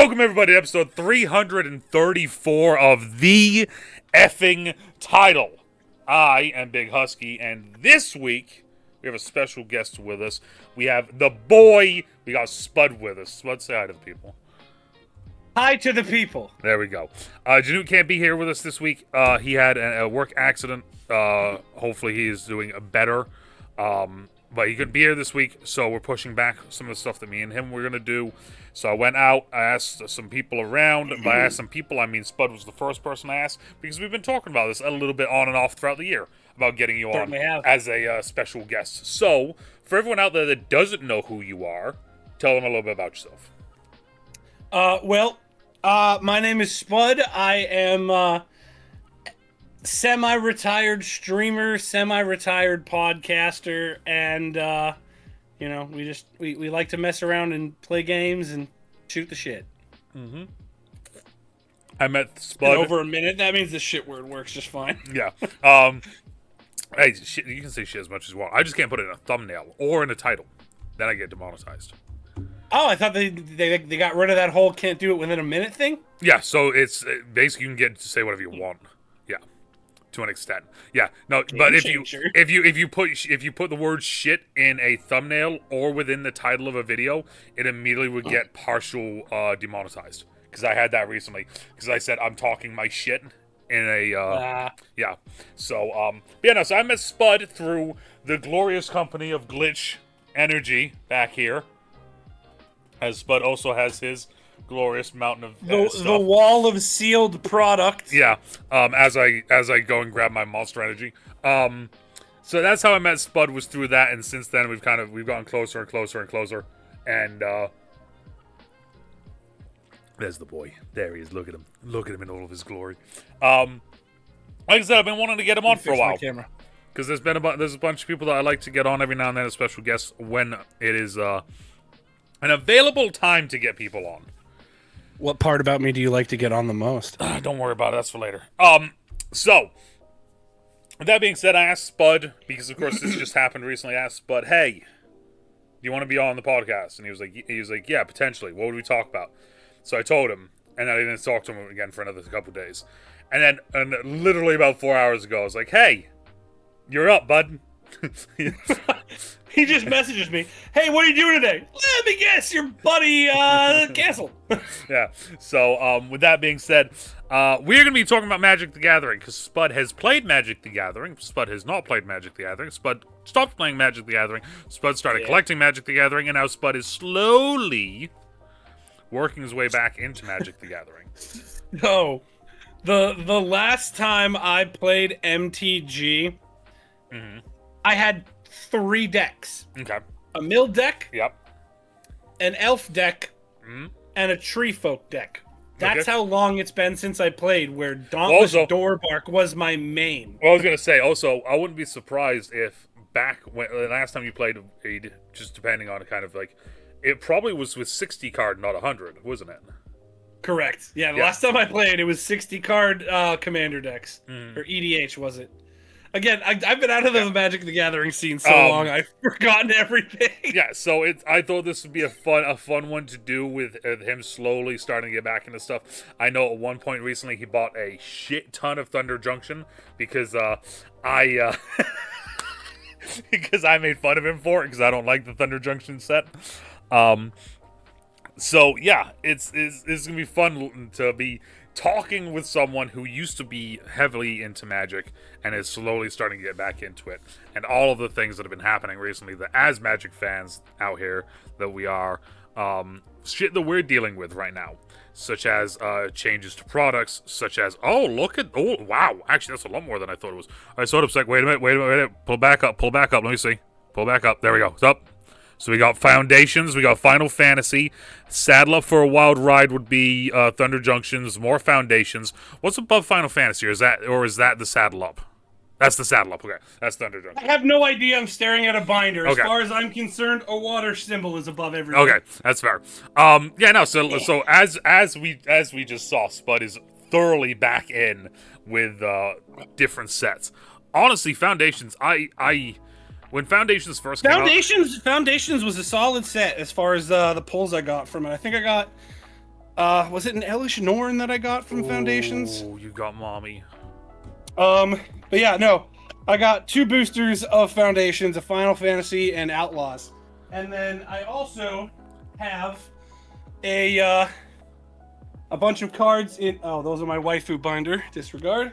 Welcome, everybody, to episode 334 of The Effing Title. I am Big Husky, and this week, we have a special guest with us. We have the boy, we got Spud with us. Spud, say hi to the people. Hi to the people. There we go. DeNutte can't be here with us this week. He had a work accident. Hopefully he is doing better. But he couldn't be here this week, so we're pushing back some of the stuff that me and him were going to do. So I went out, I asked some people around. By asked some people, I mean Spud was the first person I asked, because we've been talking about this a little bit on and off throughout the year, about getting you on as a special guest. So, for everyone out there that doesn't know who you are, tell them a little bit about yourself. My name is Spud. I am semi-retired streamer, semi-retired podcaster, and we like to mess around and play games and shoot the shit. Mm-hmm. I met Spud. In over a minute. That means the shit word works just fine. Yeah. Hey, shit, you can say shit as much as you want. I just can't put it in a thumbnail or in a title. Then I get demonetized. Oh, I thought they got rid of that whole can't do it within a minute thing? Yeah, so it's basically you can get to say whatever you want. Yeah. To an extent. Yeah. No, but if you put the word shit in a thumbnail or within the title of a video, it immediately would get partial demonetized. Because I had that recently. Because I said I'm talking my shit in a yeah. So so I met Spud through the glorious company of Glitch Energy back here. As Spud also has his glorious mountain of the wall of sealed product. Yeah. As I go and grab my Monster Energy. So that's how I met Spud, was through that, and since then we've gotten closer and closer and closer. And there's the boy. There he is. Look at him. Look at him in all of his glory. Like I said, I've been wanting to get him on for a while. Because there's a bunch of people that I like to get on every now and then as special guests when it is an available time to get people on. What part about me do you like to get on the most? Don't worry about it. That's for later. So, with that being said, I asked Spud, because of course this just happened recently, I asked Spud, hey, do you want to be on the podcast? And he was like, yeah, potentially. What would we talk about? So I told him, and then I didn't talk to him again for another couple days. And then, literally about 4 hours ago, I was like, hey, you're up, bud. He just messages me, hey, what are you doing today? Let me guess, your buddy canceled. Yeah, so with that being said, we're going to be talking about Magic the Gathering, because Spud has played Magic the Gathering. Spud has not played Magic the Gathering. Spud stopped playing Magic the Gathering. Spud started collecting Magic the Gathering, and now Spud is slowly working his way back into Magic the Gathering. No, the last time I played MTG, I had 3 decks. Okay. A mill deck. Yep. An elf deck. And a tree folk deck. That's how long it's been since I played, where Dauntless Doorbark was my main. Well, I was going to say, also, I wouldn't be surprised if when the last time you played, just depending on kind of like, it probably was with 60 card, not 100, wasn't it? Correct. Yeah, the last time I played, it was 60 card commander decks. Or EDH, was it? Again, I've been out of the Magic the Gathering scene so long, I've forgotten everything. Yeah, so I thought this would be a fun one to do with him slowly starting to get back into stuff. I know at one point recently he bought a shit ton of Thunder Junction because because I made fun of him for it because I don't like the Thunder Junction set. So yeah, it's gonna be fun to be talking with someone who used to be heavily into Magic and is slowly starting to get back into it, and all of the things that have been happening recently that as Magic fans out here that we are, shit that we're dealing with right now, such as changes to products, such as wow, actually that's a lot more than I thought it was. I sort of like, wait a minute, pull back up, let me see, pull back up, there we go, it's up. So we got Foundations, we got Final Fantasy. Saddle Up for a Wild Ride would be Thunder Junctions, more Foundations. What's above Final Fantasy, or is that the Saddle Up? That's the Saddle Up, okay. That's Thunder Junction. I have no idea, I'm staring at a binder. As far as I'm concerned, a water symbol is above everything. Okay, that's fair. So as we just saw, Spud is thoroughly back in with different sets. Honestly, Foundations, when Foundations first came out... Foundations was a solid set as far as the pulls I got from it. I think I got Was it an Elish Norn that I got from Foundations? Oh, you got mommy. But yeah, no. I got 2 boosters of Foundations, a Final Fantasy and Outlaws. And then I also have a bunch of cards in... Oh, those are my waifu binder. Disregard.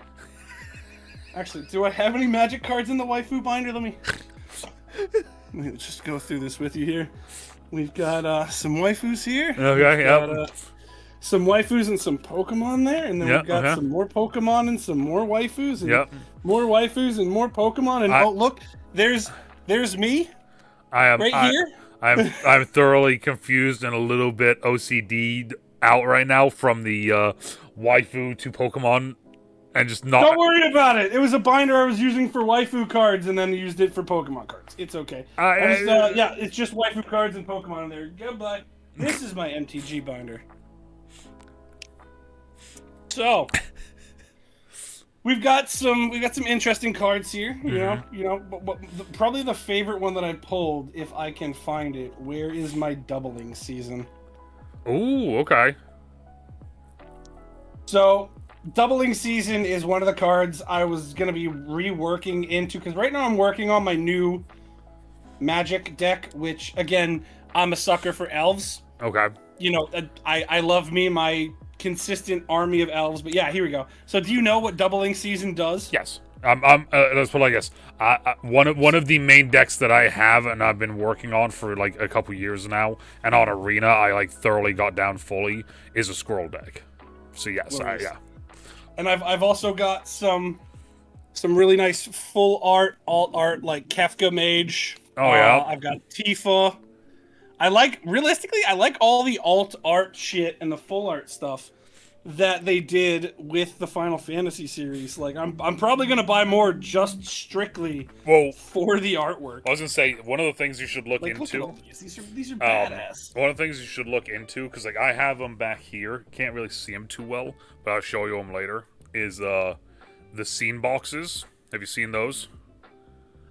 Actually, do I have any magic cards in the waifu binder? Let me just go through this with you here. We've got some waifus here. Okay, got, some waifus and some Pokemon there, and then we've got some more Pokemon and some more waifus, and more waifus and more Pokemon. And oh, look, there's me. Here. I'm thoroughly confused and a little bit OCD'd out right now from the waifu to Pokemon, and just not. Don't worry about it. It was a binder I was using for waifu cards, and then used it for Pokemon cards. It's okay. Yeah, it's just waifu cards and Pokemon in there. Goodbye. This is my MTG binder. So, we've got some interesting cards here. You know, but probably the favorite one that I pulled, if I can find it. Where is my doubling season? Ooh, okay. So, doubling season is one of the cards I was gonna be reworking into, because right now I'm working on my new Magic deck, which again, I'm a sucker for elves. Okay. You know, I love my consistent army of elves, but yeah, here we go. So do you know what doubling season does? Yes. That's what I guess. One of the main decks that I have and I've been working on for like a couple years now, and on Arena I like thoroughly got down fully, is a squirrel deck. So yes, yeah. And I've also got some really nice full art, alt art, like Kefka Mage. Oh yeah. I've got Tifa. I like all the alt art shit and the full art stuff that they did with the Final Fantasy series. Like I'm probably gonna buy more just strictly for the artwork. I was gonna say one of the things you should look into. Look at all these are badass. One of the things you should look into, because like I have them back here, can't really see them too well, but I'll show you them later. Is the scene boxes? Have you seen those?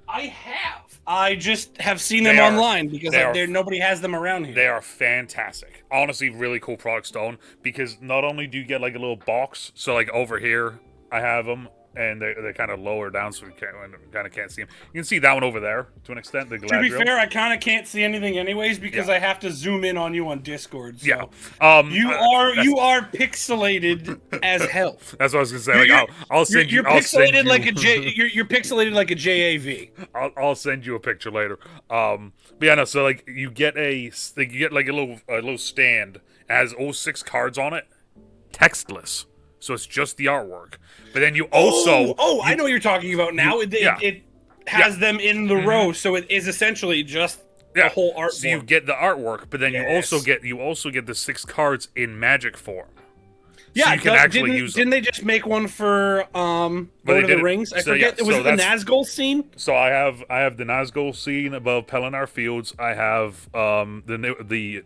I have. I just have seen them online because nobody has them around here. They are fantastic. Honestly, really cool products to own, because not only do you get like a little box, so like over here I have them, and they're kind of lower down, so you kind of can't see them. You can see that one over there to an extent. The to be fair, I kind of can't see anything anyways because I have to zoom in on you on Discord. So. Yeah. You are pixelated as hell. That's what I was gonna say. Like, I'll send you. You're pixelated like a J. You're pixelated like a JAV. I'll send you a picture later. But yeah, no. So like you get a little stand, it has all 6 cards on it, textless. So it's just the artwork. But then you also... I know what you're talking about now. It has them in the row, so it is essentially just the whole artwork. So you get the artwork, but then you also get the 6 cards in Magic form. Yeah, so you can actually use them. Didn't they just make one for Lord of the Rings? I forget. Was it the Nazgul scene? So I have the Nazgul scene above Pelennor Fields. I have the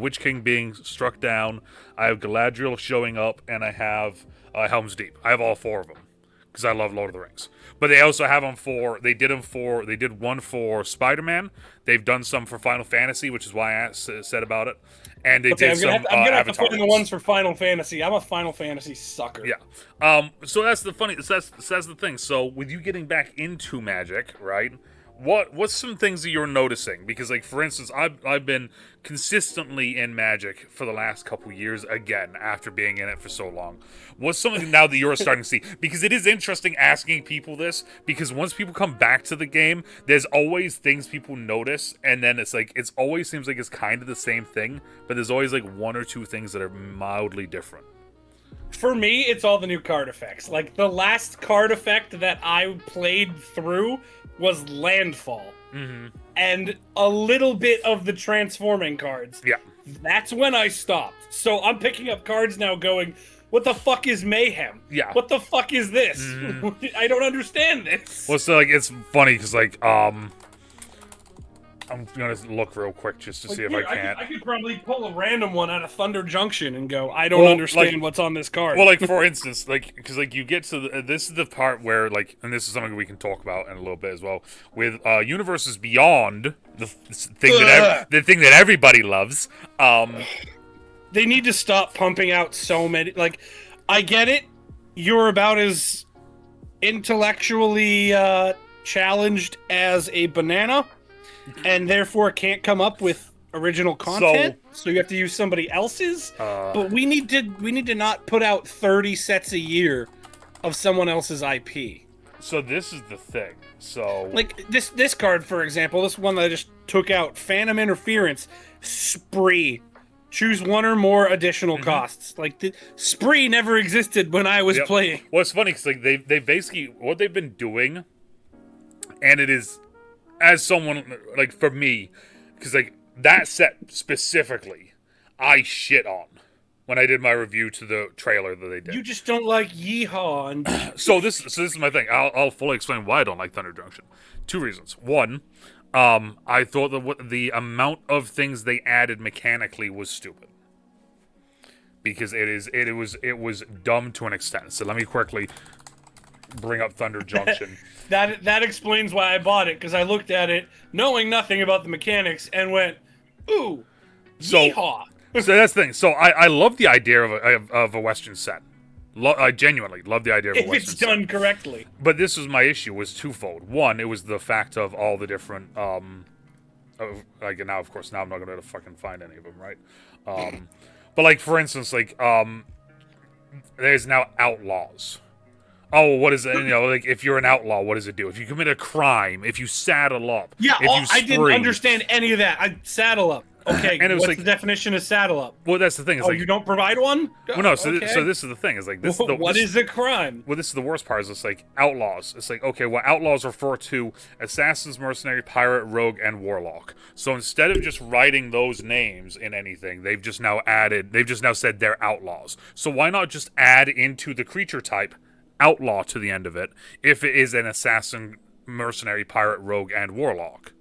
Witch King being struck down. I have Galadriel showing up, and I have Helm's Deep. I have all 4 of them because I love Lord of the Rings. But they also have them for. They did one for Spider-Man. They've done some for Final Fantasy, which is why I said about it. And they did some. I'm gonna have to put in the ones for Final Fantasy. I'm a Final Fantasy sucker. Yeah. So that's the funny. That's the thing. So with you getting back into Magic, right? What's some things that you're noticing? Because like for instance, I've been consistently in Magic for the last couple years again after being in it for so long. What's something now that you're starting to see? Because it is interesting asking people this, because once people come back to the game, there's always things people notice, and then it's like it always seems like it's kind of the same thing, but there's always like 1 or 2 things that are mildly different. For me, it's all the new card effects. Like the last card effect that I played through was Landfall. Mm-hmm. And a little bit of the transforming cards. Yeah. That's when I stopped. So I'm picking up cards now going, what the fuck is Mayhem? Yeah. What the fuck is this? Mm-hmm. I don't understand this. Well, so like it's funny because like I'm gonna look real quick just to see if I can. I could probably pull a random one out of Thunder Junction and go, I don't understand what's on this card. Well, like for instance, like because like you get to this is the part where like, and this is something we can talk about in a little bit as well with Universes Beyond, the thing that everybody loves. they need to stop pumping out so many. Like, I get it. You're about as intellectually challenged as a banana, and therefore can't come up with original content. So you have to use somebody else's. But we need to not put out 30 sets a year of someone else's IP. So this is the thing. So like this card, for example, this one that I just took out, Phantom Interference, Spree. Choose one or more additional costs. Like, the Spree never existed when I was playing. Well, it's funny because like they basically what they've been doing, and it is, as someone like for me, because like that set specifically, I shit on when I did my review to the trailer that they did. You just don't like Yeehaw. And so this is my thing. I'll fully explain why I don't like Thunder Junction. 2 reasons. One, I thought that the amount of things they added mechanically was stupid. Because it was dumb to an extent. So let me quickly bring up Thunder Junction. that explains why I bought it, because I looked at it knowing nothing about the mechanics and went, ooh, yeehaw. So that's the thing. So I love the idea of a Western set. I genuinely love the idea of a Western set. If it's done correctly. But this was my issue, was twofold. One, it was the fact of all the different, like, now, of course, now I'm not going to fucking find any of them, right? But, like, for instance, like, there's now outlaws. Oh, what is it? You know, like, if you're an outlaw, what does it do? If you commit a crime, if you saddle up. Yeah, if you I didn't understand any of that. I saddle up. Okay, and it was what's the definition of saddle up? Well, that's the thing. It's like, you don't provide one? Well, no, so this is the thing. Is like this. What is a crime? Well, this is the worst part. Is it's like outlaws. It's like, okay, well, outlaws refer to assassins, mercenary, pirate, rogue, and warlock. So instead of just writing those names in anything, they've just now said they're outlaws. So why not just add into the creature type outlaw to the end of it if it is an assassin, mercenary, pirate, rogue, and warlock?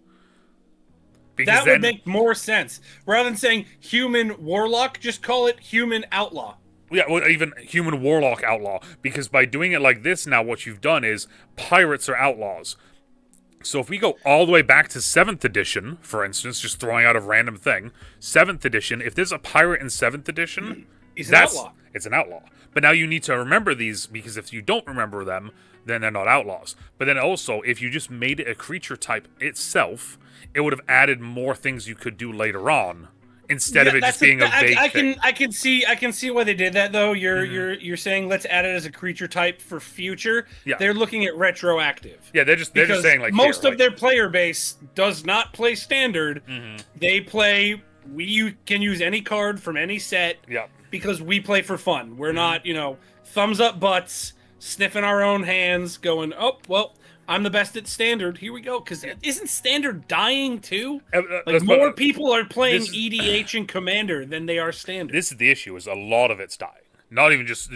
Because that would make more sense. Rather than saying human warlock, just call it human outlaw. Yeah, well, even human warlock outlaw. Because by doing it like this now, what you've done is pirates are outlaws. So if we go all the way back to 7th edition, for instance, just throwing out a random thing, 7th edition, if there's a pirate in 7th edition, it's an outlaw. It's an outlaw. But now you need to remember these, because if you don't remember them, then they're not outlaws. But then also, if you just made it a creature type itself, it would have added more things you could do later on, instead of it just being a vague thing. I can see why they did that, though. You're saying let's add it as a creature type for future. Yeah. They're looking at retroactive. Yeah, they're just saying like most of their player base does not play standard. They play. We can use any card from any set. Yeah. Because we play for fun. We're not, thumbs up butts, sniffing our own hands, going, oh well. I'm the best at standard. Here we go. Because isn't standard dying too? Like more people are playing EDH and Commander than they are standard. This is the issue: is a lot of it's dying. Not even just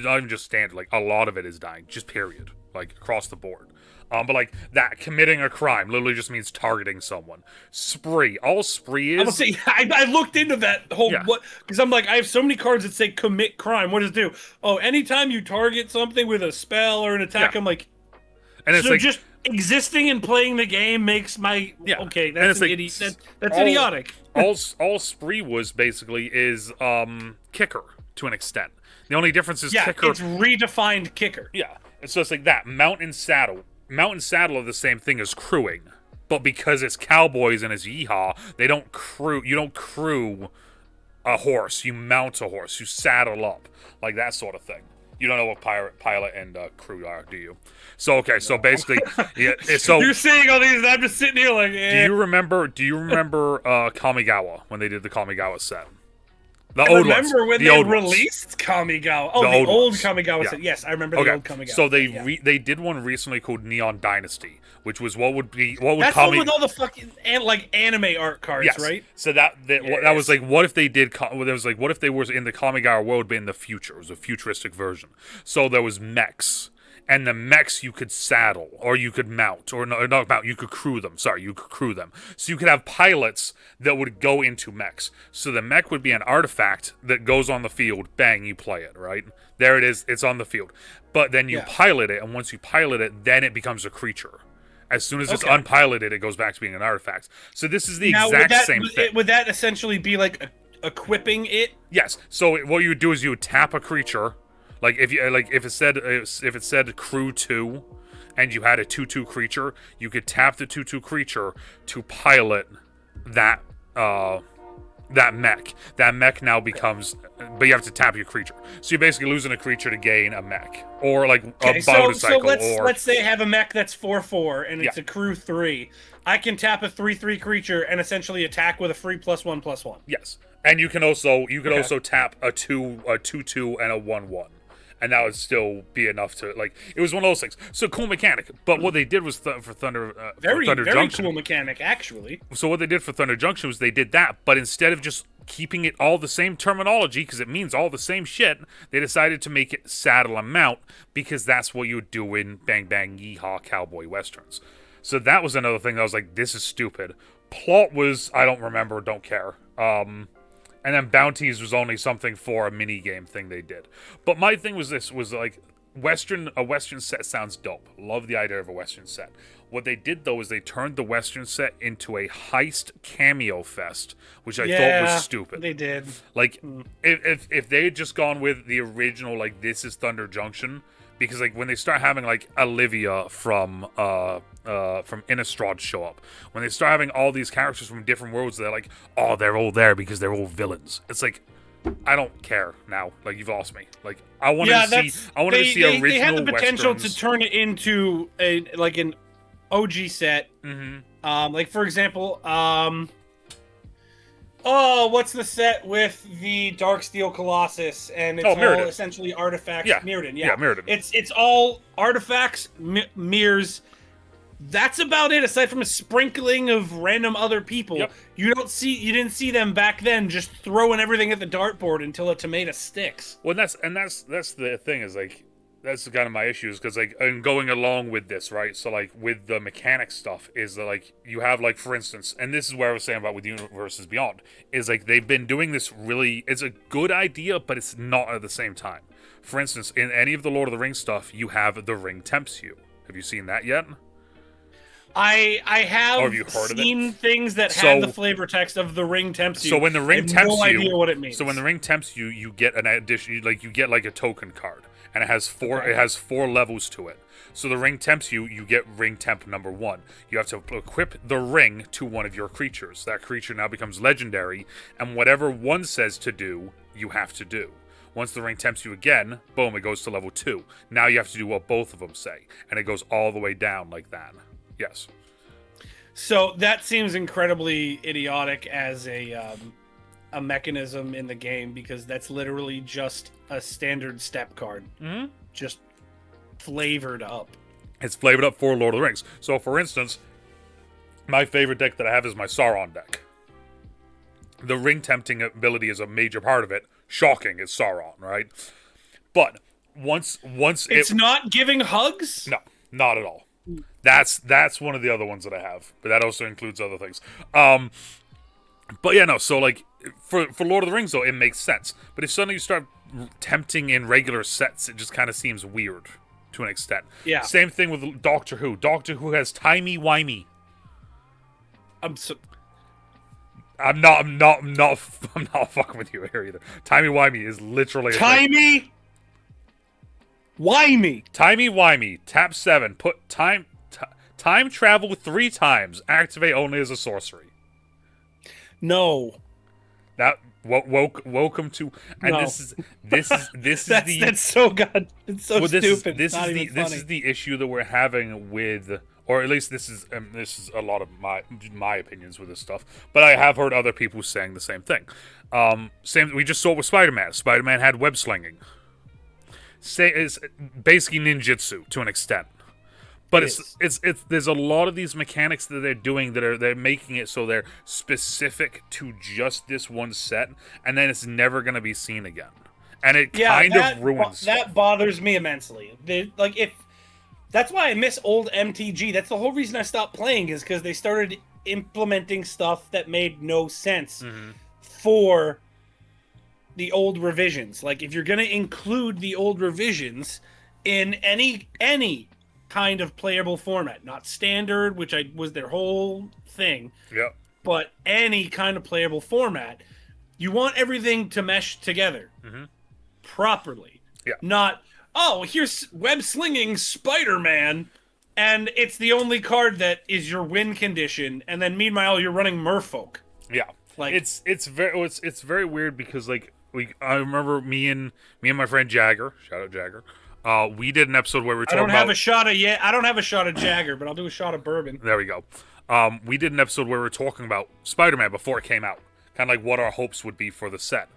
standard. Like a lot of it is dying. Just period. Like across the board. But like that, committing a crime literally just means targeting someone. Spree. All Spree is. I will say, I looked into that whole because I'm like, I have so many cards that say commit crime. What does it do? Oh, anytime you target something with a spell or an attack, I'm like, and it's so like, just existing and playing the game makes my okay. That's that's idiotic. all Spree was basically is kicker to an extent. The only difference is kicker. It's redefined kicker. Yeah, so it's like that mount and saddle. Mount and saddle are the same thing as crewing, but because it's cowboys and it's yeehaw, they don't crew. You don't crew a horse. You mount a horse. You saddle up, like that sort of thing. You don't know what pilot and crew are, do you? So okay, so basically, so you're saying all these, and I'm just sitting here like. Do you remember Kamigawa when they did the Kamigawa set? I remember when they released Kamigawa. Oh, the old Kamigawa set. Yes, I remember the old Kamigawa. So they did one recently called Neon Dynasty, which was that's the one with all the fucking anime art cards, right? So that was like, what if they did? There was like, what if they were in the Kamigawa world, but in the future? It was a futuristic version. So there was mechs. And the mechs you could saddle, or you could mount, or not mount, you could crew them. Sorry, you could crew them. So you could have pilots that would go into mechs. So the mech would be an artifact that goes on the field. Bang, you play it, right? There it is. It's on the field. But then you pilot it, and once you pilot it, then it becomes a creature. As soon as it's unpiloted, it goes back to being an artifact. So this is the exact same thing. Would that essentially be like a equipping it. Yes. So what you would do is you would tap a creature, like if it said crew 2, and you had a 2/2 creature, you could tap the 2/2 creature to pilot that that mech. That mech now becomes, but you have to tap your creature. So you're basically losing a creature to gain a mech, or like a motorcycle. So let's say I have a mech that's 4/4 and it's a crew 3. I can tap a 3/3 creature and essentially attack with a free +1/+1. Yes, and you can also also tap a 2/2 and a 1/1. And that would still be enough to, like, it was one of those things. So cool mechanic. But what they did was for Thunder Junction. Cool mechanic, actually. So what they did for Thunder Junction was they did that, but instead of just keeping it all the same terminology, because it means all the same shit, they decided to make it saddle and mount, because that's what you would do in Bang Bang Yeehaw Cowboy Westerns. So that was another thing that I was like, this is stupid. Plot was, I don't remember, don't care. And then bounties was only something for a mini game thing they did. But my thing was this, was like, a Western set sounds dope. Love the idea of a Western set. What they did, though, is they turned the Western set into a heist cameo fest, which I thought was stupid. They did. Like, if they had just gone with the original, like, this is Thunder Junction, because, like, when they start having, like, Olivia from Innistrad show up, when they start having all these characters from different worlds, they're like, oh, they're all there because they're all villains. It's like, I don't care now. Like, you've lost me. Like, I wanted to see original They had the potential Westerns. To turn it into an OG set. Mm-hmm. Like, for example, what's the set with the Darksteel Colossus, and it's all Mirrodin. essentially artifacts. Yeah. Mirrodin, Yeah, Mirrodin. It's all artifacts, mirrors. That's about it. Aside from a sprinkling of random other people, you didn't see them back then just throwing everything at the dartboard until a tomato sticks. Well, that's the thing, is like, that's kind of my issues, because like, and going along with this, right? So like, with the mechanic stuff, is that like, you have, like, for instance, and this is where I was saying about with Universes Beyond, is like, they've been doing this really, it's a good idea, but it's not at the same time. For instance, in any of the Lord of the Rings stuff, you have the ring tempts you. Have you seen that yet? I have seen things that have the flavor text of the ring tempts you. So when the ring tempts you, no idea what it means. So when the ring tempts you, you get an addition, like, you get like a token card, and it has four levels to it. So the ring tempts you, you get ring temp number 1. You have to equip the ring to one of your creatures. That creature now becomes legendary, and whatever one says to do, you have to do. Once the ring tempts you again, boom, it goes to level 2. Now you have to do what both of them say, and it goes all the way down like that. Yes. So that seems incredibly idiotic as a mechanism in the game, because that's literally just a standard step card, just flavored up. It's flavored up for Lord of the Rings. So, for instance, my favorite deck that I have is my Sauron deck. The ring tempting ability is a major part of it. Shocking is Sauron, right? But once it's not giving hugs? No, not at all. That's one of the other ones that I have, but that also includes other things. But yeah, no. So like for Lord of the Rings though, it makes sense. But if suddenly you start tempting in regular sets, it just kind of seems weird to an extent. Yeah. Same thing with Doctor Who. Doctor Who has timey-wimey. I'm not fucking with you here either. Timey-wimey is literally Timey-wimey. Tap 7. Put time travel 3 times. Activate only as a sorcery. No. That welcome to, and no. this is that's so good. It's so stupid. This is the issue that we're having with, or at least this is a lot of my opinions with this stuff. But I have heard other people saying the same thing. We just saw it with Spider-Man. Spider-Man had web slinging. It's basically ninjutsu to an extent, but it's there's a lot of these mechanics that they're doing that they're making it so they're specific to just this one set, and then it's never going to be seen again, and it kind of ruins that. Stuff. Bothers me immensely. That's why I miss old MTG. That's the whole reason I stopped playing, is because they started implementing stuff that made no sense for the old revisions. Like, if you're going to include the old revisions in any kind of playable format, not standard, which was their whole thing, yeah, but any kind of playable format, You want everything to mesh together properly. Yeah. Not, oh, here's web slinging Spider-Man, and it's the only card that is your win condition, and then meanwhile you're running Merfolk. Yeah. Like, it's very weird because like I remember me and my friend Jagger, shout out Jagger. We did an episode where we were talking about. I don't have a shot of Jagger, but I'll do a shot of bourbon. There we go. We did an episode where we were talking about Spider-Man before it came out, kind of like what our hopes would be for the set.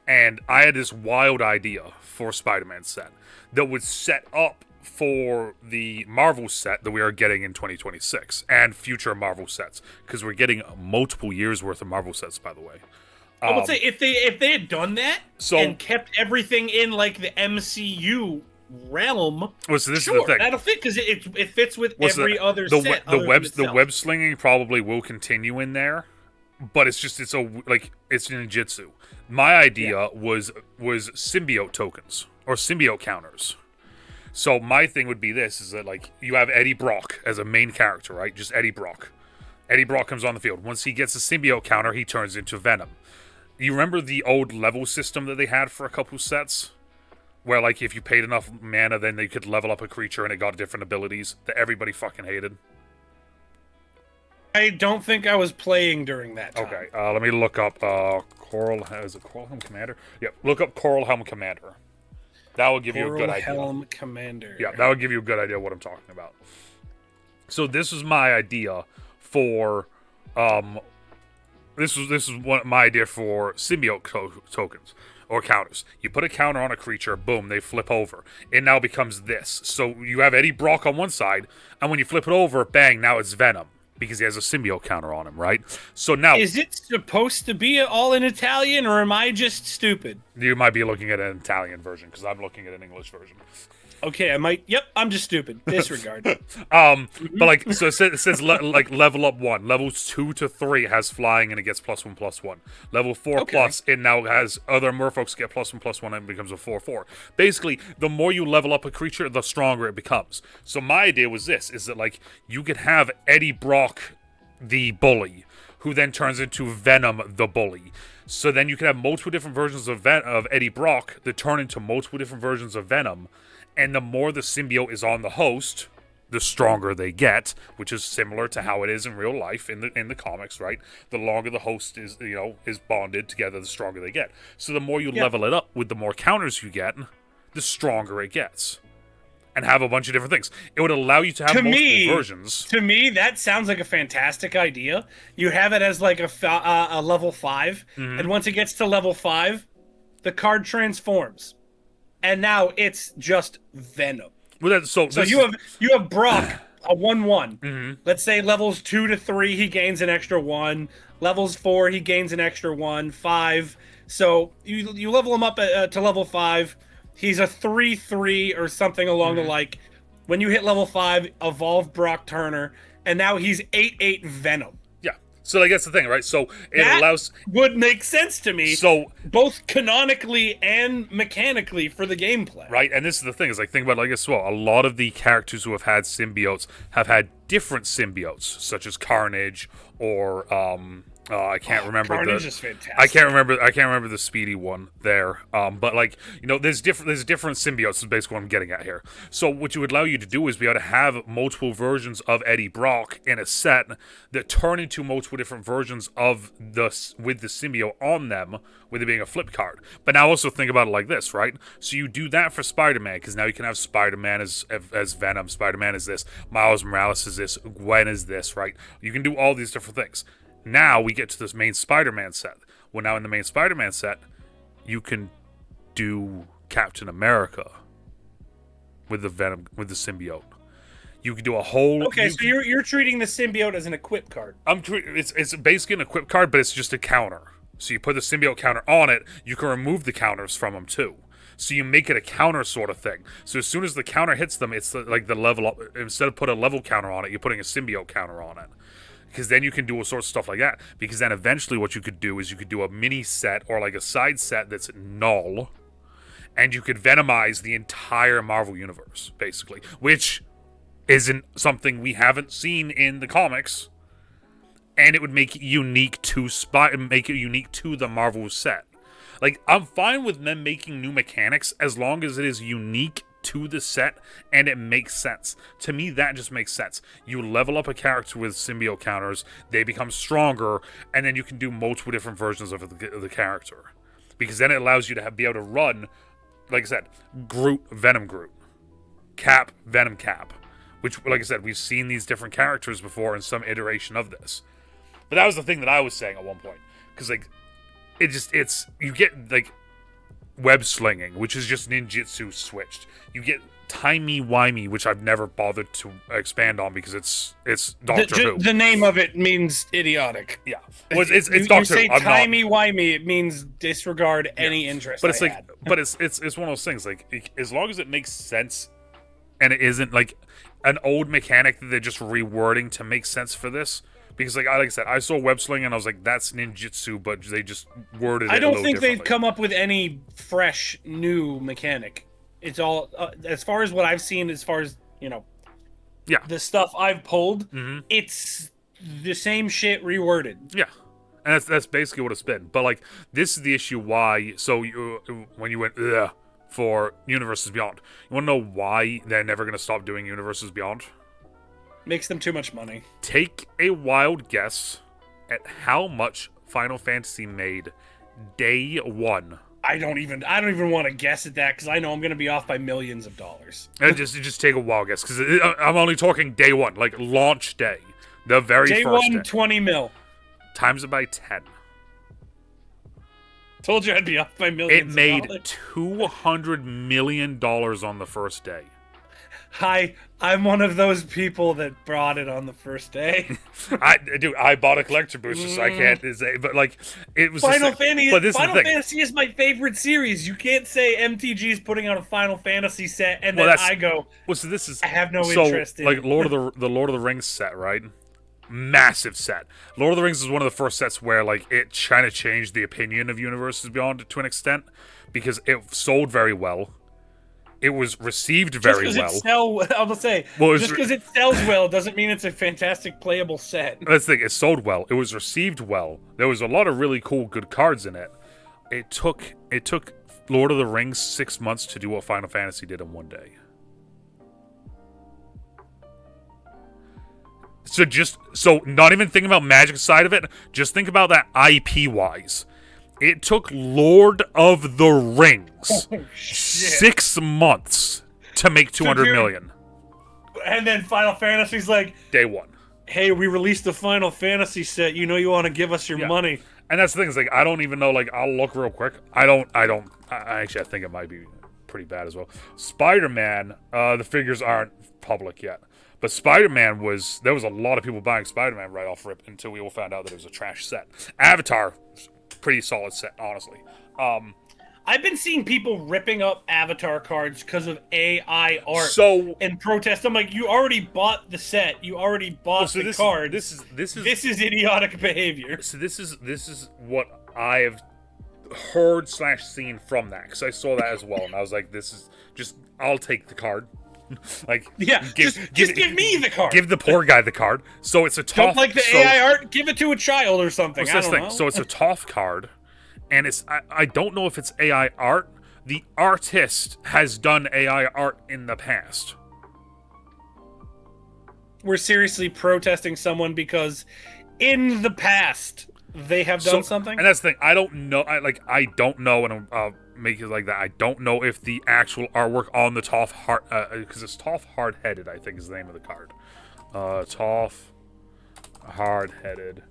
And I had this wild idea for Spider-Man set that would set up for the Marvel set that we are getting in 2026 and future Marvel sets, because we're getting multiple years worth of Marvel sets, by the way. I would say if they had done that and kept everything in like the MCU realm, so this is sure, the thing. that'll fit because it fits with every other set. The web slinging probably will continue in there, but it's ninjutsu. My idea was symbiote tokens or symbiote counters. So my thing would be this: is that like you have Eddie Brock as a main character, right? Just Eddie Brock. Eddie Brock comes on the field. Once he gets a symbiote counter, he turns into Venom. You remember the old level system that they had for a couple sets? Where, like, if you paid enough mana, then they could level up a creature and it got different abilities that everybody fucking hated. I don't think I was playing during that time. Okay, let me look up Coral... Is it Coral Helm Commander? Yep, look up Coral Helm Commander. That will give you a good idea. Coral Helm Commander. Yeah, that will give you a good idea of what I'm talking about. So this was my idea for... This is my idea for symbiote tokens. Or counters. You put a counter on a creature, boom, they flip over. It now becomes this. So you have Eddie Brock on one side, and when you flip it over, bang, now it's Venom. Because he has a symbiote counter on him, right? So now... Is it supposed to be all in Italian, or am I just stupid? You might be looking at an Italian version, because I'm looking at an English version. Okay, I might... Yep, I'm just stupid. Disregard. But like, so it says like level up 1. Levels 2 to 3 has flying and it gets +1/+1. Level 4 plus, it now has other merfolks get +1/+1 and it becomes a 4/4. Basically, the more you level up a creature, the stronger it becomes. So my idea was this, is that like, you could have Eddie Brock, the bully, who then turns into Venom, the bully. So then you can have multiple different versions of Eddie Brock that turn into multiple different versions of Venom. And the more the symbiote is on the host, the stronger they get, which is similar to how it is in real life in the comics, right? The longer the host is bonded together, the stronger they get. So the more you level it up with the more counters you get, the stronger it gets. And have a bunch of different things. It would allow you to have multiple versions. To me, that sounds like a fantastic idea. You have it as like a level 5, and once it gets to level 5, the card transforms. And now it's just Venom. Well, so you have Brock, a 1/1. Let's say levels 2 to 3, he gains an extra 1. Levels 4, he gains an extra 1. 5. So you level him up to level 5. He's a 3/3 or something along the like. When you hit level 5, evolve Brock Turner, and now he's 8/8 Venom. So like, that's the thing, right? So it would make sense to me. So both canonically and mechanically for the gameplay, right? And this is the thing: is like, think about it like this as well. A lot of the characters who have had symbiotes have had different symbiotes, such as Carnage or I can't remember. Carnage is fantastic. I can't remember the Speedy one there. But like, there's different symbiotes. Is basically what I'm getting at here. So what you would allow you to do is be able to have multiple versions of Eddie Brock in a set that turn into multiple different versions of with the symbiote on them, with it being a flip card. But now also think about it like this, right? So you do that for Spider-Man, because now you can have Spider-Man as Venom, Spider-Man is this, Miles Morales is this, Gwen is this, right? You can do all these different things. Now we get to this main Spider-Man set. Well, now in the main Spider-Man set, you can do Captain America with the Venom, with the symbiote. You can do a whole. Okay, so you're treating the symbiote as an equip card. It's basically an equip card, but it's just a counter. So you put the symbiote counter on it. You can remove the counters from them too. So you make it a counter sort of thing. So as soon as the counter hits them, it's like the level up. Instead of putting a level counter on it, you're putting a symbiote counter on it. Because then you can do all sorts of stuff like that. Because then eventually what you could do is you could do a mini set or like a side set that's null. And you could Venomize the entire Marvel Universe, basically. Which isn't something we haven't seen in the comics. and it would make it unique to make it unique to the Marvel set. Like, I'm fine with them making new mechanics as long as it is unique to the set and it makes sense. To me, that just makes sense. You level up a character with symbiote counters, they become stronger, and then you can do multiple different versions of the character. Because then it allows you to be able to run, like I said, Groot, Venom Groot, Cap, Venom Cap. Which, like I said, we've seen these different characters before in some iteration of this. But that was the thing that I was saying at one point. Because, like, you get, like, web slinging, which is just ninjutsu switched. You get timey-wimey, which I've never bothered to expand on because it's Doctor Who. The name of it means idiotic. Yeah. Well, it's Doctor Who. You say timey-wimey, it means disregard any interest but it's I had. But it's one of those things, like, as long as it makes sense and it isn't, like, an old mechanic that they're just rewording to make sense for this. Because, like I said, I saw web sling and I was like, that's ninjutsu, but they just worded it a little differently. I don't think they've come up with any fresh, new mechanic. It's all, as far as what I've seen, as far as, the stuff I've pulled, it's the same shit reworded. Yeah. And that's basically what it's been. But, like, this is the issue why, so when you went, ugh, for Universes Beyond, you want to know why they're never going to stop doing Universes Beyond? Makes them too much money. Take a wild guess at how much Final Fantasy made day one. I don't even want to guess at that because I know I'm going to be off by millions of dollars. And just take a wild guess because I'm only talking day one, like launch day, the very day first one, day. 20 mil. Times it by 10. Told you I'd be off by millions. It made $200 million on the first day. Hi, I'm one of those people that brought it on the first day. I bought a collector booster, so I can't say. But, like, it was Final Fantasy is my favorite series. You can't say MTG is putting out a Final Fantasy set, and then I go. Well, so this is. I have no interest in. Like, Lord of the Rings set, right? Massive set. Lord of the Rings is one of the first sets where, like, it kind of changed the opinion of Universes Beyond to an extent because it sold very well. It was received very well. I'll just say, just because it sells well doesn't mean it's a fantastic playable set. That's the thing. It sold well. It was received well. There was a lot of really cool, good cards in it. It took Lord of the Rings 6 months to do what Final Fantasy did in one day. So not even thinking about Magic side of it, just think about that IP-wise. It took Lord of the Rings 6 months to make $200 million. And then Final Fantasy's like, day one. Hey, we released the Final Fantasy set. You know you want to give us your money. And that's the thing. Is like I don't even know. Like I'll look real quick. I actually think it might be pretty bad as well. Spider-Man. The figures aren't public yet. But Spider-Man there was a lot of people buying Spider-Man right off rip until we all found out that it was a trash set. Avatar. Pretty solid set, honestly. I've been seeing people ripping up Avatar cards because of AI art and protest. I'm like, you already bought the set. You already bought the card. This is idiotic behavior. So this is what I have heard / seen from that because I saw that as well, and I was like, this is just I'll take the card. Like, just give me the card. Give the poor guy the card. So it's a Toph. Don't like the AI art. Give it to a child or something. I don't know. So it's a Toph card, and it's I don't know if it's AI art. The artist has done AI art in the past. We're seriously protesting someone because in the past they have done something. And that's the thing. I don't know. I don't know, and make it like that. I don't know if the actual artwork on the Toph because it's Toph Hard-Headed, I think is the name of the card. Toph Hard-Headed.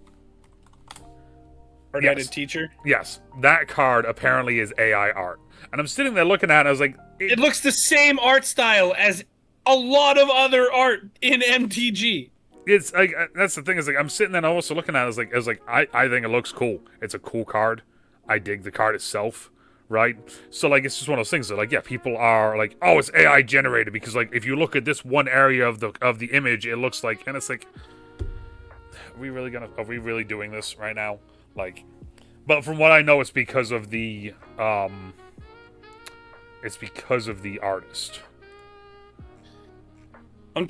Hard-Headed teacher? Yes. That card apparently is AI art. And I'm sitting there looking at it, and I was like... It looks the same art style as a lot of other art in MTG. It's like, that's the thing, is like, I'm sitting there and I'm also looking at it, I was like, I think it looks cool. It's a cool card. I dig the card itself. Right? So, like, it's just one of those things that, like, yeah, people are like, oh, it's AI generated because, like, if you look at this one area of the image, it looks like, and it's like, are we really doing this right now? Like, but from what I know, it's because of the artist.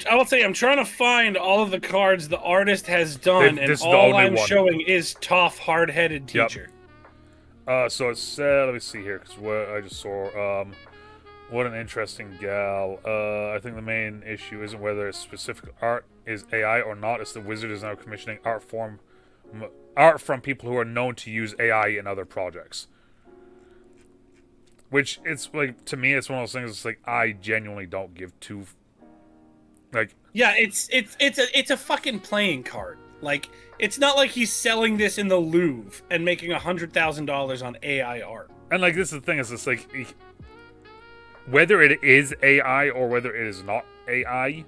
I will say I'm trying to find all of the cards the artist has done, This and is the all only I'm one. showing is tough, hard-headed Yep. teacher. So it said, let me see here, because what I just saw, what an interesting gal. I think the main issue isn't whether specific art is AI or not. It's the wizard is now commissioning art from people who are known to use AI in other projects. Which, it's like, to me, it's one of those things. It's like, I genuinely don't give two. Like, Yeah, it's a fucking playing card. Like, it's not like he's selling this in the Louvre and making $100,000 on AI art. and like, this is the thing, is it's like, whether it is AI or whether it is not AI,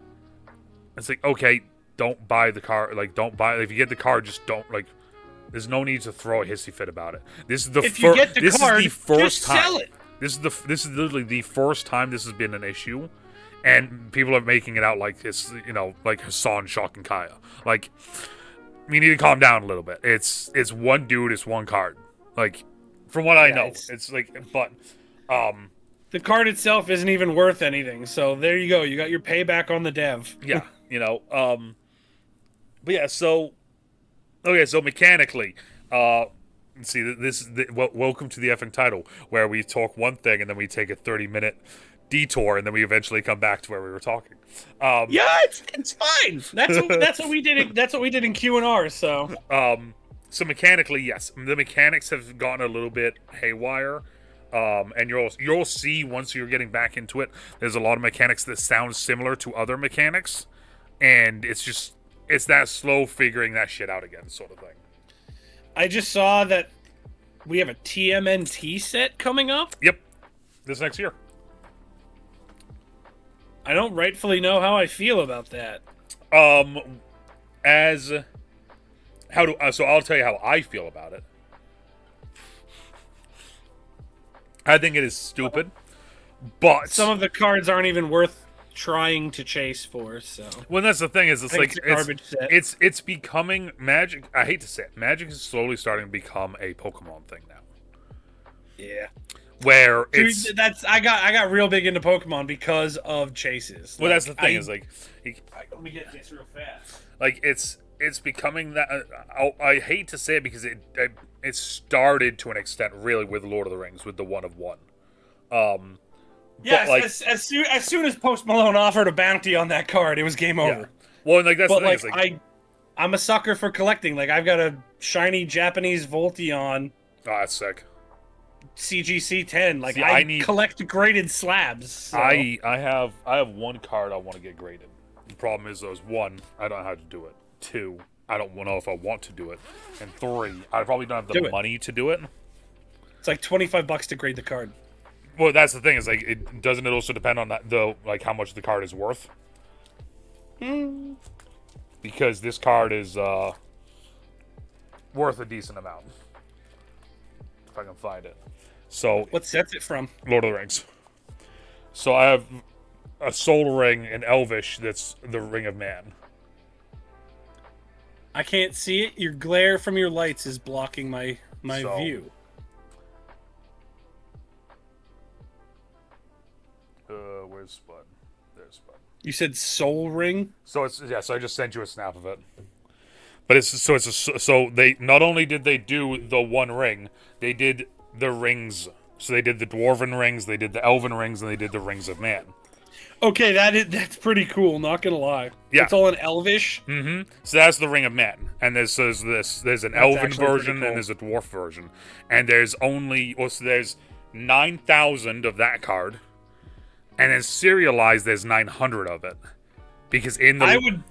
it's like, okay, don't buy the card. Like, don't buy. If you get the card, just don't, like, there's no need to throw a hissy fit about it. This is the If you get the this card, is the first just time. sell it. This is literally the first time this has been an issue, and people are making it out like it's, you know, like Hassan, Shock, and Kaya. Like, we need to calm down a little bit. It's one dude, it's one card. Like, from what I know, it's like, but the card itself isn't even worth anything. So there you go. You got your payback on the dev. yeah, you know, but yeah, so okay, so mechanically, see, this is welcome to the effing title, where we talk one thing and then we take a 30-minute detour and then we eventually come back to where we were talking. Yeah, it's fine. That's what we did. That's what we did in Q&R. So so mechanically, yes, the mechanics have gotten a little bit haywire. And you'll see once you're getting back into it, there's a lot of mechanics that sound similar to other mechanics, and it's that slow figuring that shit out again, sort of thing. I just saw that we have a TMNT set coming up. Yep, this next year. I don't rightfully know how I feel about that. So I'll tell you how I feel about it. I think it is stupid, but Some of the cards aren't even worth trying to chase for. So well, that's the thing, is it's like it's a garbage set. it's becoming Magic. I hate to say it, Magic is slowly starting to become a Pokemon thing now. Yeah. Where Dude, it's I got real big into Pokemon because of chases. well, that's the thing, is like, let me get this real fast. like it's becoming that. I hate to say it because it started to an extent really with Lord of the Rings, with the 1 of 1. Yeah, like, as soon as Post Malone offered a bounty on that card, it was game over. yeah. Well, and like that's But the thing. like, Is like, I'm a sucker for collecting. Like, I've got a shiny Japanese Volteon oh, that's sick. CGC 10. Like, See, I need- collect graded slabs. So. I have one card I want to get graded. The problem is, those 1, I don't know how to do it. 2, I don't know if I want to do it. And 3, I probably don't have the Do it. money to do it. It's like $25 to grade the card. Well, that's the thing, is like, it doesn't it also depend on that, though, like how much the card is worth? Because this card is worth a decent amount, if I can find it. So What sets it from? Lord of the Rings. So I have a Soul Ring in Elvish that's the Ring of Man. I can't see it. Your glare from your lights is blocking my So- view. Where's Spud? There's Spud. You said Soul Ring? So it's, yeah. So I just sent you a snap of it. But so they not only did they do the 1 ring, they did the rings. So they did the Dwarven rings, they did the Elven rings, and they did the Rings of Man. Okay, that's pretty cool, not gonna lie. Yeah. It's all in Elvish. Mm-hmm. So that's the Ring of Man, and there's an Elven actually pretty version cool. and there's a Dwarf version, and there's 9,000 of that card, and then serialized there's 900 of it, because in the I would,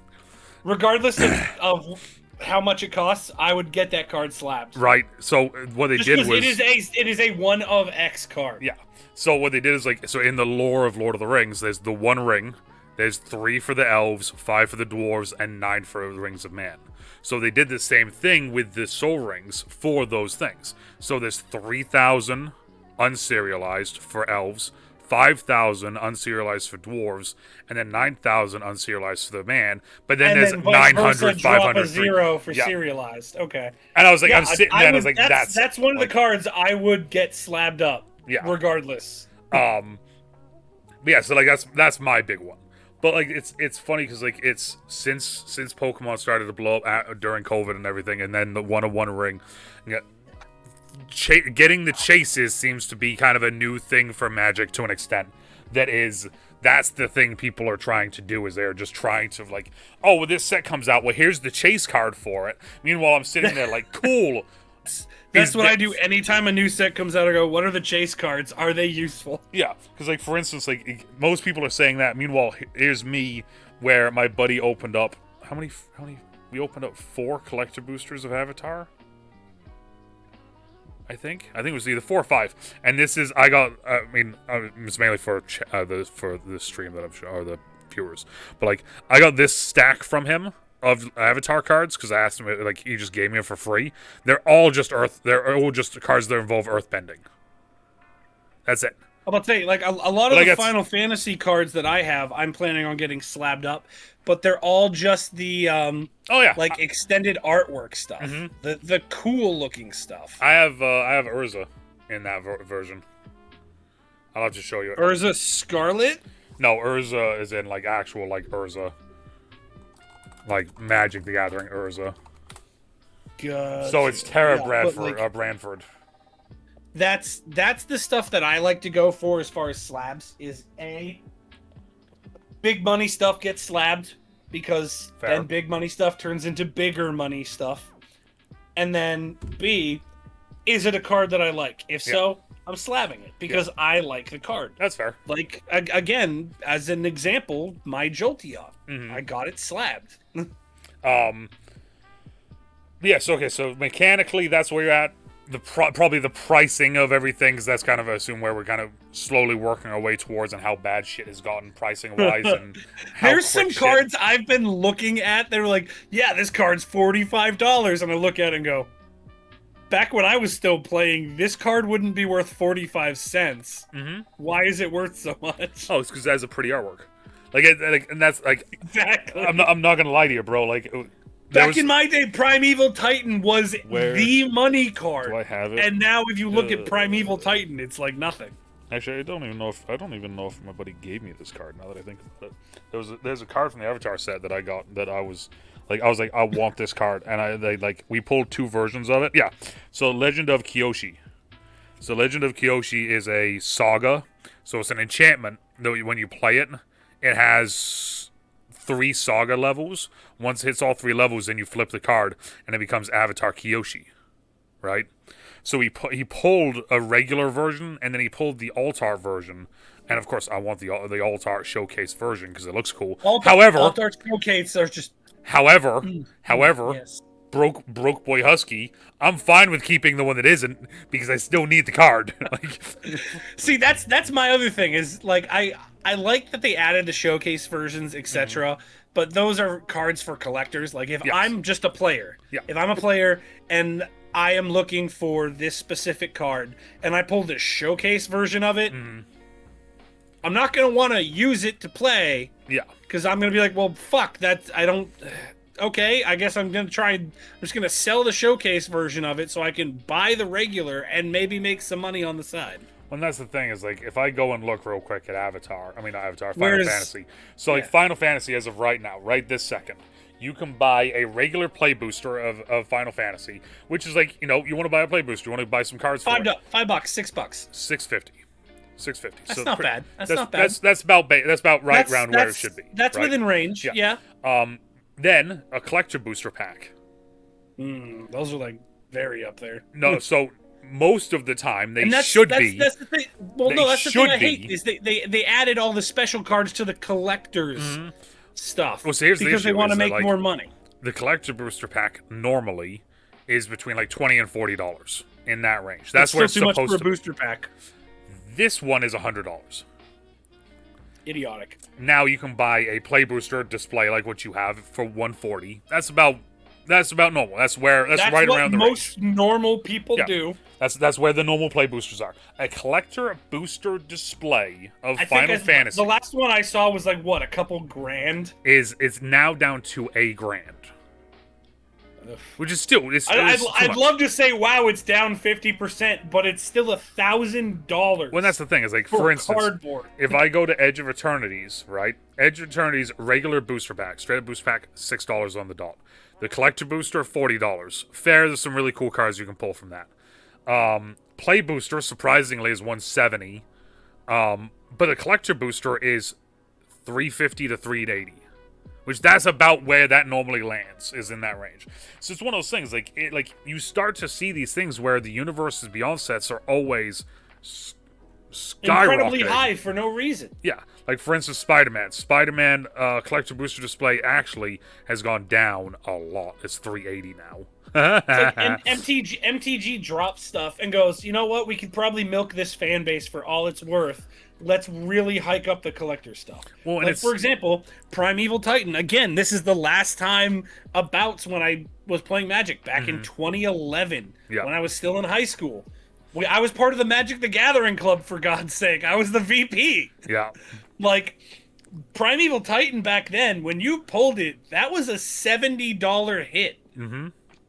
regardless of how much it costs, I would get that card slapped. right. So what they Just did because was it is a 1 of X card. yeah. So what they did is, like, so in the lore of Lord of the Rings, there's the 1 ring, there's 3 for the elves, 5 for the dwarves, and 9 for the Rings of Man. So they did the same thing with the Soul Rings for those things. So there's 3,000 unserialized for elves, 5,000 unserialized for dwarves, and then 9,000 unserialized for the man. But then And there's then vice versa, 900, drop 500, a 0 for yeah. serialized. Okay. And I was like, Yeah, I'm sitting there and I was like, that's one of like, the cards I would get slabbed up. Yeah. Regardless. But yeah, so like that's my big one. But like it's funny because like it's since Pokemon started to blow up during COVID and everything, and then the 1-on-1 ring, getting the chases seems to be kind of a new thing for Magic to an extent. That's the thing people are trying to do, is they're just trying to like, oh, well, this set comes out, well, here's the chase card for it. Meanwhile, I'm sitting there like, cool. That's what I do anytime a new set comes out. I go, what are the chase cards? Are they useful? Yeah, because like for instance, like most people are saying that. Meanwhile, here's me, where my buddy opened up how many? We opened up 4 collector boosters of Avatar. I think it was either 4 or 5, and this is it's mainly for the stream that I'm sure, or the viewers, but like I got this stack from him of Avatar cards because I asked him, like he just gave me them for free. They're all just cards that involve earthbending. That's it. I'm about to say, like a lot of the Final Fantasy cards that I have, I'm planning on getting slabbed up, but they're all just the like extended artwork stuff, the cool looking stuff. I have Urza in that version. I'll have to show you. Urza Scarlet? No, Urza is in like actual like Urza, like Magic the Gathering Urza. Gotcha. So it's Terra Branford. That's the stuff that I like to go for as far as slabs. Is A, big money stuff gets slabbed because then big money stuff turns into bigger money stuff. And then B, is it a card that I like? If so, I'm slabbing it because I like the card. That's fair. Like, again, as an example, my Jolteon. I got it slabbed. Yes, okay, so mechanically that's where you're at. Probably the pricing of everything, because that's kind of, I assume, where we're kind of slowly working our way towards, and how bad shit has gotten pricing-wise, and how There's some cards I've been looking at, they're like, yeah, this card's $45, and I look at it and go, back when I was still playing, this card wouldn't be worth 45 cents. Why is it worth so much? Oh, it's because it has a pretty artwork. And that's, like... Exactly. I'm not gonna lie to you, bro, like... Back in my day, Primeval Titan was the money card. Do I have it? And now, if you look at Primeval Titan, it's like nothing. Actually, I don't even know if my buddy gave me this card. Now that I think about it, there's a card from the Avatar set that I got that I was like, I want this card, and we pulled 2 versions of it. Yeah. So Legend of Kyoshi. So Legend of Kyoshi is a saga. So it's an enchantment. Though when you play it, it has 3 saga levels. Once it hits all 3 levels, then you flip the card, and it becomes Avatar Kyoshi, right? So he pulled a regular version, and then he pulled the Altar version, and of course I want the Altar Showcase version because it looks cool. Altar Showcase are just. However, yes. broke boy Husky, I'm fine with keeping the one that isn't because I still need the card. See, that's my other thing is like I like that they added the showcase versions, etc. But those are cards for collectors. Like if I'm just a player, if I'm a player and I am looking for this specific card and I pull the showcase version of it, I'm not gonna want to use it to play. Yeah, because I'm gonna be like, well, fuck that. I don't. Okay, I guess I'm just gonna sell the showcase version of it so I can buy the regular and maybe make some money on the side. Well, that's the thing is, like, if I go and look real quick at Final Fantasy. So, like, Final Fantasy as of right now, right this second, you can buy a regular play booster of Final Fantasy, which is like, you want to buy a play booster, you want to buy some cards for it. $5, $6. $6.50. That's not bad. That's not bad. That's about right around where it should be. That's right? Within range. Yeah. Then a collector booster pack. Those are like very up there. No, so most of the time they should be. That's the thing. Well, no, that's the thing I hate is they added all the special cards to the collectors stuff. Well, so here's because the issue, they want to make more money. The collector booster pack normally is between like $20 and $40 in that range. That's where it's supposed to be. Too much for a booster pack. This one is $100. Idiotic. Now you can buy a play booster display like what you have for $140. That's about normal. That's right around the range. Most normal people do. That's where the normal play boosters are. A collector booster display of Final Fantasy. The last one I saw was like what, a couple grand? Is now down to $1,000. which is still I'd love to say, wow, it's down 50%, but it's still $1,000. Well, that's the thing. Is like, for instance, cardboard. If I go to Edge of Eternities, right? Edge of Eternities regular booster pack, straight up booster pack, $6 on the dot. The collector booster, $40. Fair. There's some really cool cards you can pull from that. Play booster, surprisingly, is $170. But the collector booster is $350 to $380. Which that's about where that normally lands, is in that range. So it's one of those things, like you start to see these things where the Universes Beyond sets are always skyrocketing. Incredibly high for no reason. Yeah, like for instance, Spider-Man. Spider-Man collector booster display actually has gone down a lot. It's $380 now. It's like MTG drops stuff and goes, you know what? We could probably milk this fan base for all it's worth. Let's really hike up the collector stuff. Well, like, for example, Primeval Titan. Again, this is the last time abouts when I was playing Magic back in 2011 when I was still in high school. I was part of the Magic the Gathering Club, for God's sake. I was the VP. Yeah. Like, Primeval Titan back then, when you pulled it, that was a $70 hit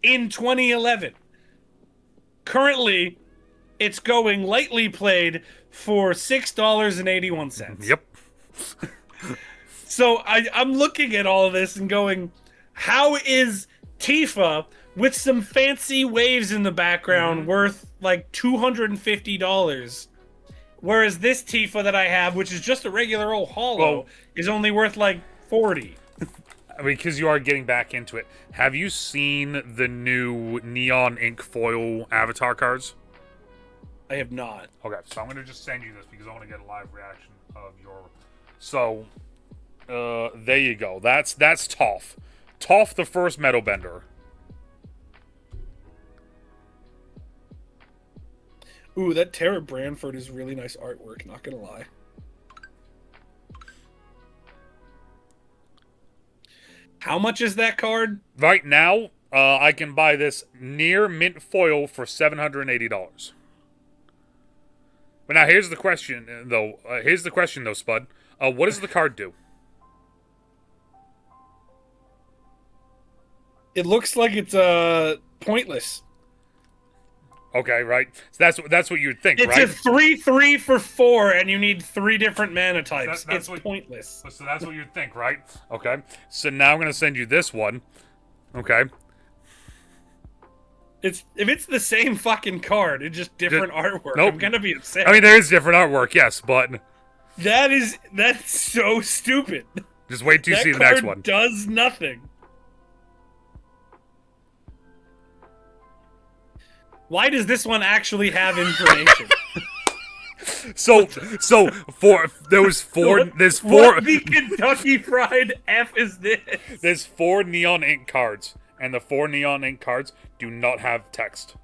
in 2011. Currently, it's going lightly played for $6.81. Yep. So I'm looking at all of this and going, how is Tifa with some fancy waves in the background worth like $250? Whereas this Tifa that I have, which is just a regular old holo, is only worth like $40. Because you are getting back into it. Have you seen the new Neon Ink foil avatar cards? I have not. Okay, so I'm going to just send you this because I want to get a live reaction of your... So, there you go. That's Toph. Toph, the first metal bender. Ooh, that Tara Branford is really nice artwork, not going to lie. How much is that card? Right now, I can buy this near mint foil for $780. But now here's the question, though. Spud. What does the card do? It looks like it's pointless. Okay, right. So that's what you'd think, right? It's a 3/3 for 4, and you need 3 different mana types. It's pointless. So that's what you'd think, right? Okay. So now I'm gonna send you this one. Okay. If it's the same fucking card, it's just different artwork. Nope. I'm gonna be upset. I mean, there is different artwork, yes, but that's so stupid. Just wait till you see the next one. That card does nothing. Why does this one actually have information? There's four. What the Kentucky Fried F is this? There's 4 Neon Ink cards, and the 4 Neon Ink cards do not have text.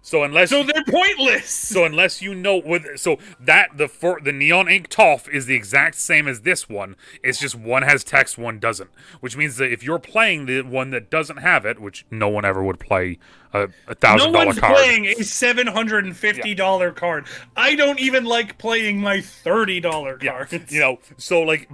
So they're pointless. So unless you know the Neon Ink Toph is the exact same as this one. It's just one has text, one doesn't. Which means that if you're playing the one that doesn't have it, which no one ever would play a $1,000 card. No one's playing a $750 card. I don't even like playing my $30 cards.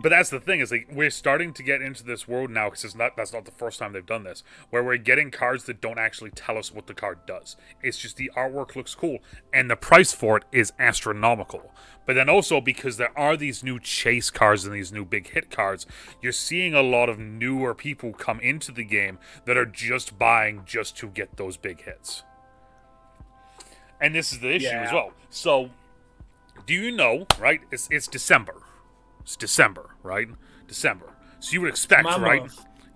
But that's the thing is we're starting to get into this world now because that's not the first time they've done this, where we're getting cards that don't actually tell us what the card does. It's just the artwork looks cool, and the price for it is astronomical. But then also, because there are these new chase cards and these new big hit cards, you're seeing a lot of newer people come into the game that are just buying just to get those big hits. And this is the issue as well. So, do you know, right? It's December. It's December, right? December. So you would expect, right?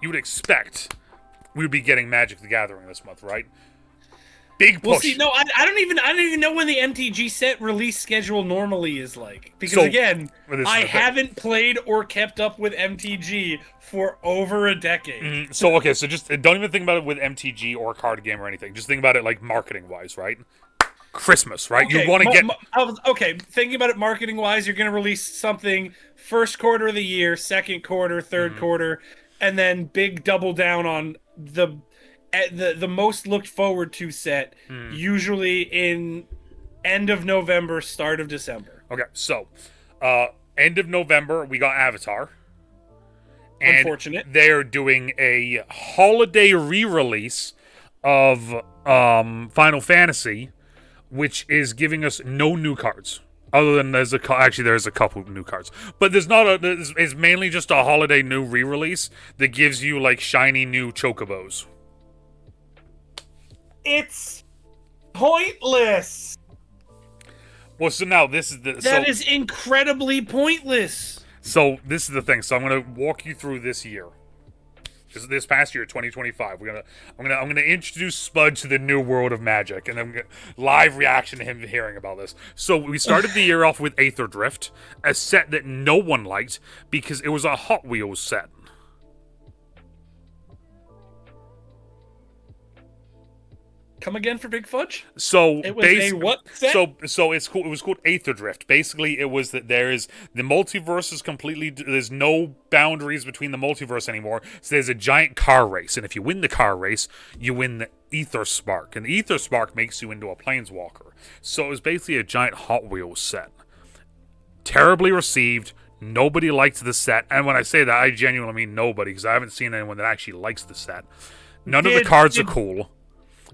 You would expect we would be getting Magic the Gathering this month, right? Big push. Well, see, no, I don't even know when the MTG set release schedule normally is like. Because again, I haven't played or kept up with MTG for over a decade. So just don't even think about it with MTG or a card game or anything. Just think about it like marketing-wise, right? Christmas, right? Okay, you want to get... thinking about it marketing-wise, you're going to release something first quarter of the year, second quarter, third quarter, and then big double down on the most looked forward to set, usually in end of November, start of December. Okay, so end of November we got Avatar, And Unfortunate. they're doing a holiday re-release of Final Fantasy, which is giving us no new cards. Other than there's a couple new cards, but there's not a. It's mainly just a holiday new re-release that gives you like shiny new chocobos. It's pointless. Well, so now this is That is incredibly pointless. So this is the thing. So I'm gonna walk you through this year. This past year, 2025, I'm gonna introduce Spud to the new world of Magic, and then live reaction to him hearing about this. So we started the year off with Aether Drift, a set that no one liked because it was a Hot Wheels set. Come again for Big Fudge? So it was a what set? So it's cool. It was called Aether Drift. Basically, it was that the multiverse is completely. There's no boundaries between the multiverse anymore. So there's a giant car race, and if you win the car race, you win the Ether Spark, and the Ether Spark makes you into a Planeswalker. So it was basically a giant Hot Wheels set. Terribly received. Nobody liked the set, and when I say that, I genuinely mean nobody, because I haven't seen anyone that actually likes the set. None of the cards are cool.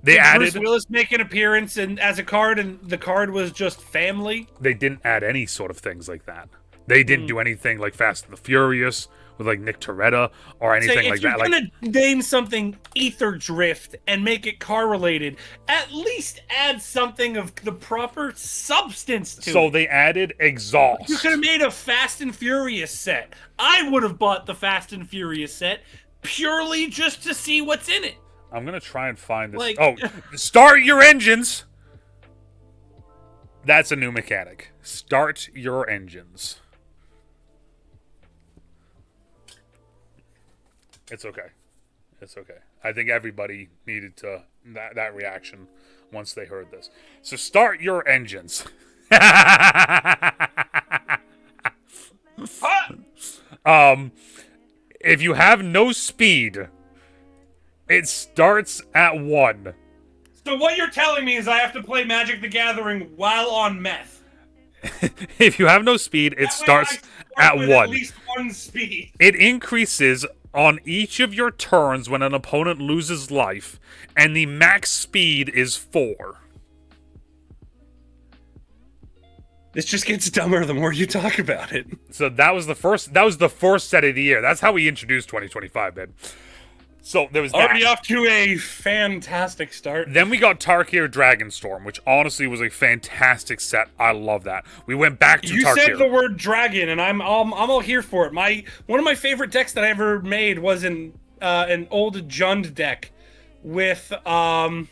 They added Bruce Willis make an appearance and as a card, and the card was just family. They didn't add any sort of things like that. They didn't do anything like Fast and the Furious with like Nick Toretta or anything like that. If you're gonna name something Ether Drift and make it car related, at least add something of the proper substance to it. So they added exhaust. You could have made a Fast and Furious set. I would have bought the Fast and Furious set purely just to see what's in it. I'm gonna try and find this. Start your engines. That's a new mechanic. Start your engines. It's okay. It's okay. I think everybody needed that reaction once they heard this. So start your engines. If you have no speed, it starts at 1. So what you're telling me is I have to play Magic the Gathering while on meth. If you have no speed, it starts at 1. At least 1 speed. It increases on each of your turns when an opponent loses life, and the max speed is 4. This just gets dumber the more you talk about it. So that was the first set of the year. That's how we introduced 2025, man. So there was already off to a fantastic start. Then we got Tarkir Dragonstorm, which honestly was a fantastic set. I love that. We went back to Tarkir. You said the word dragon, and I'm all here for it. One of my favorite decks that I ever made was an old Jund deck with I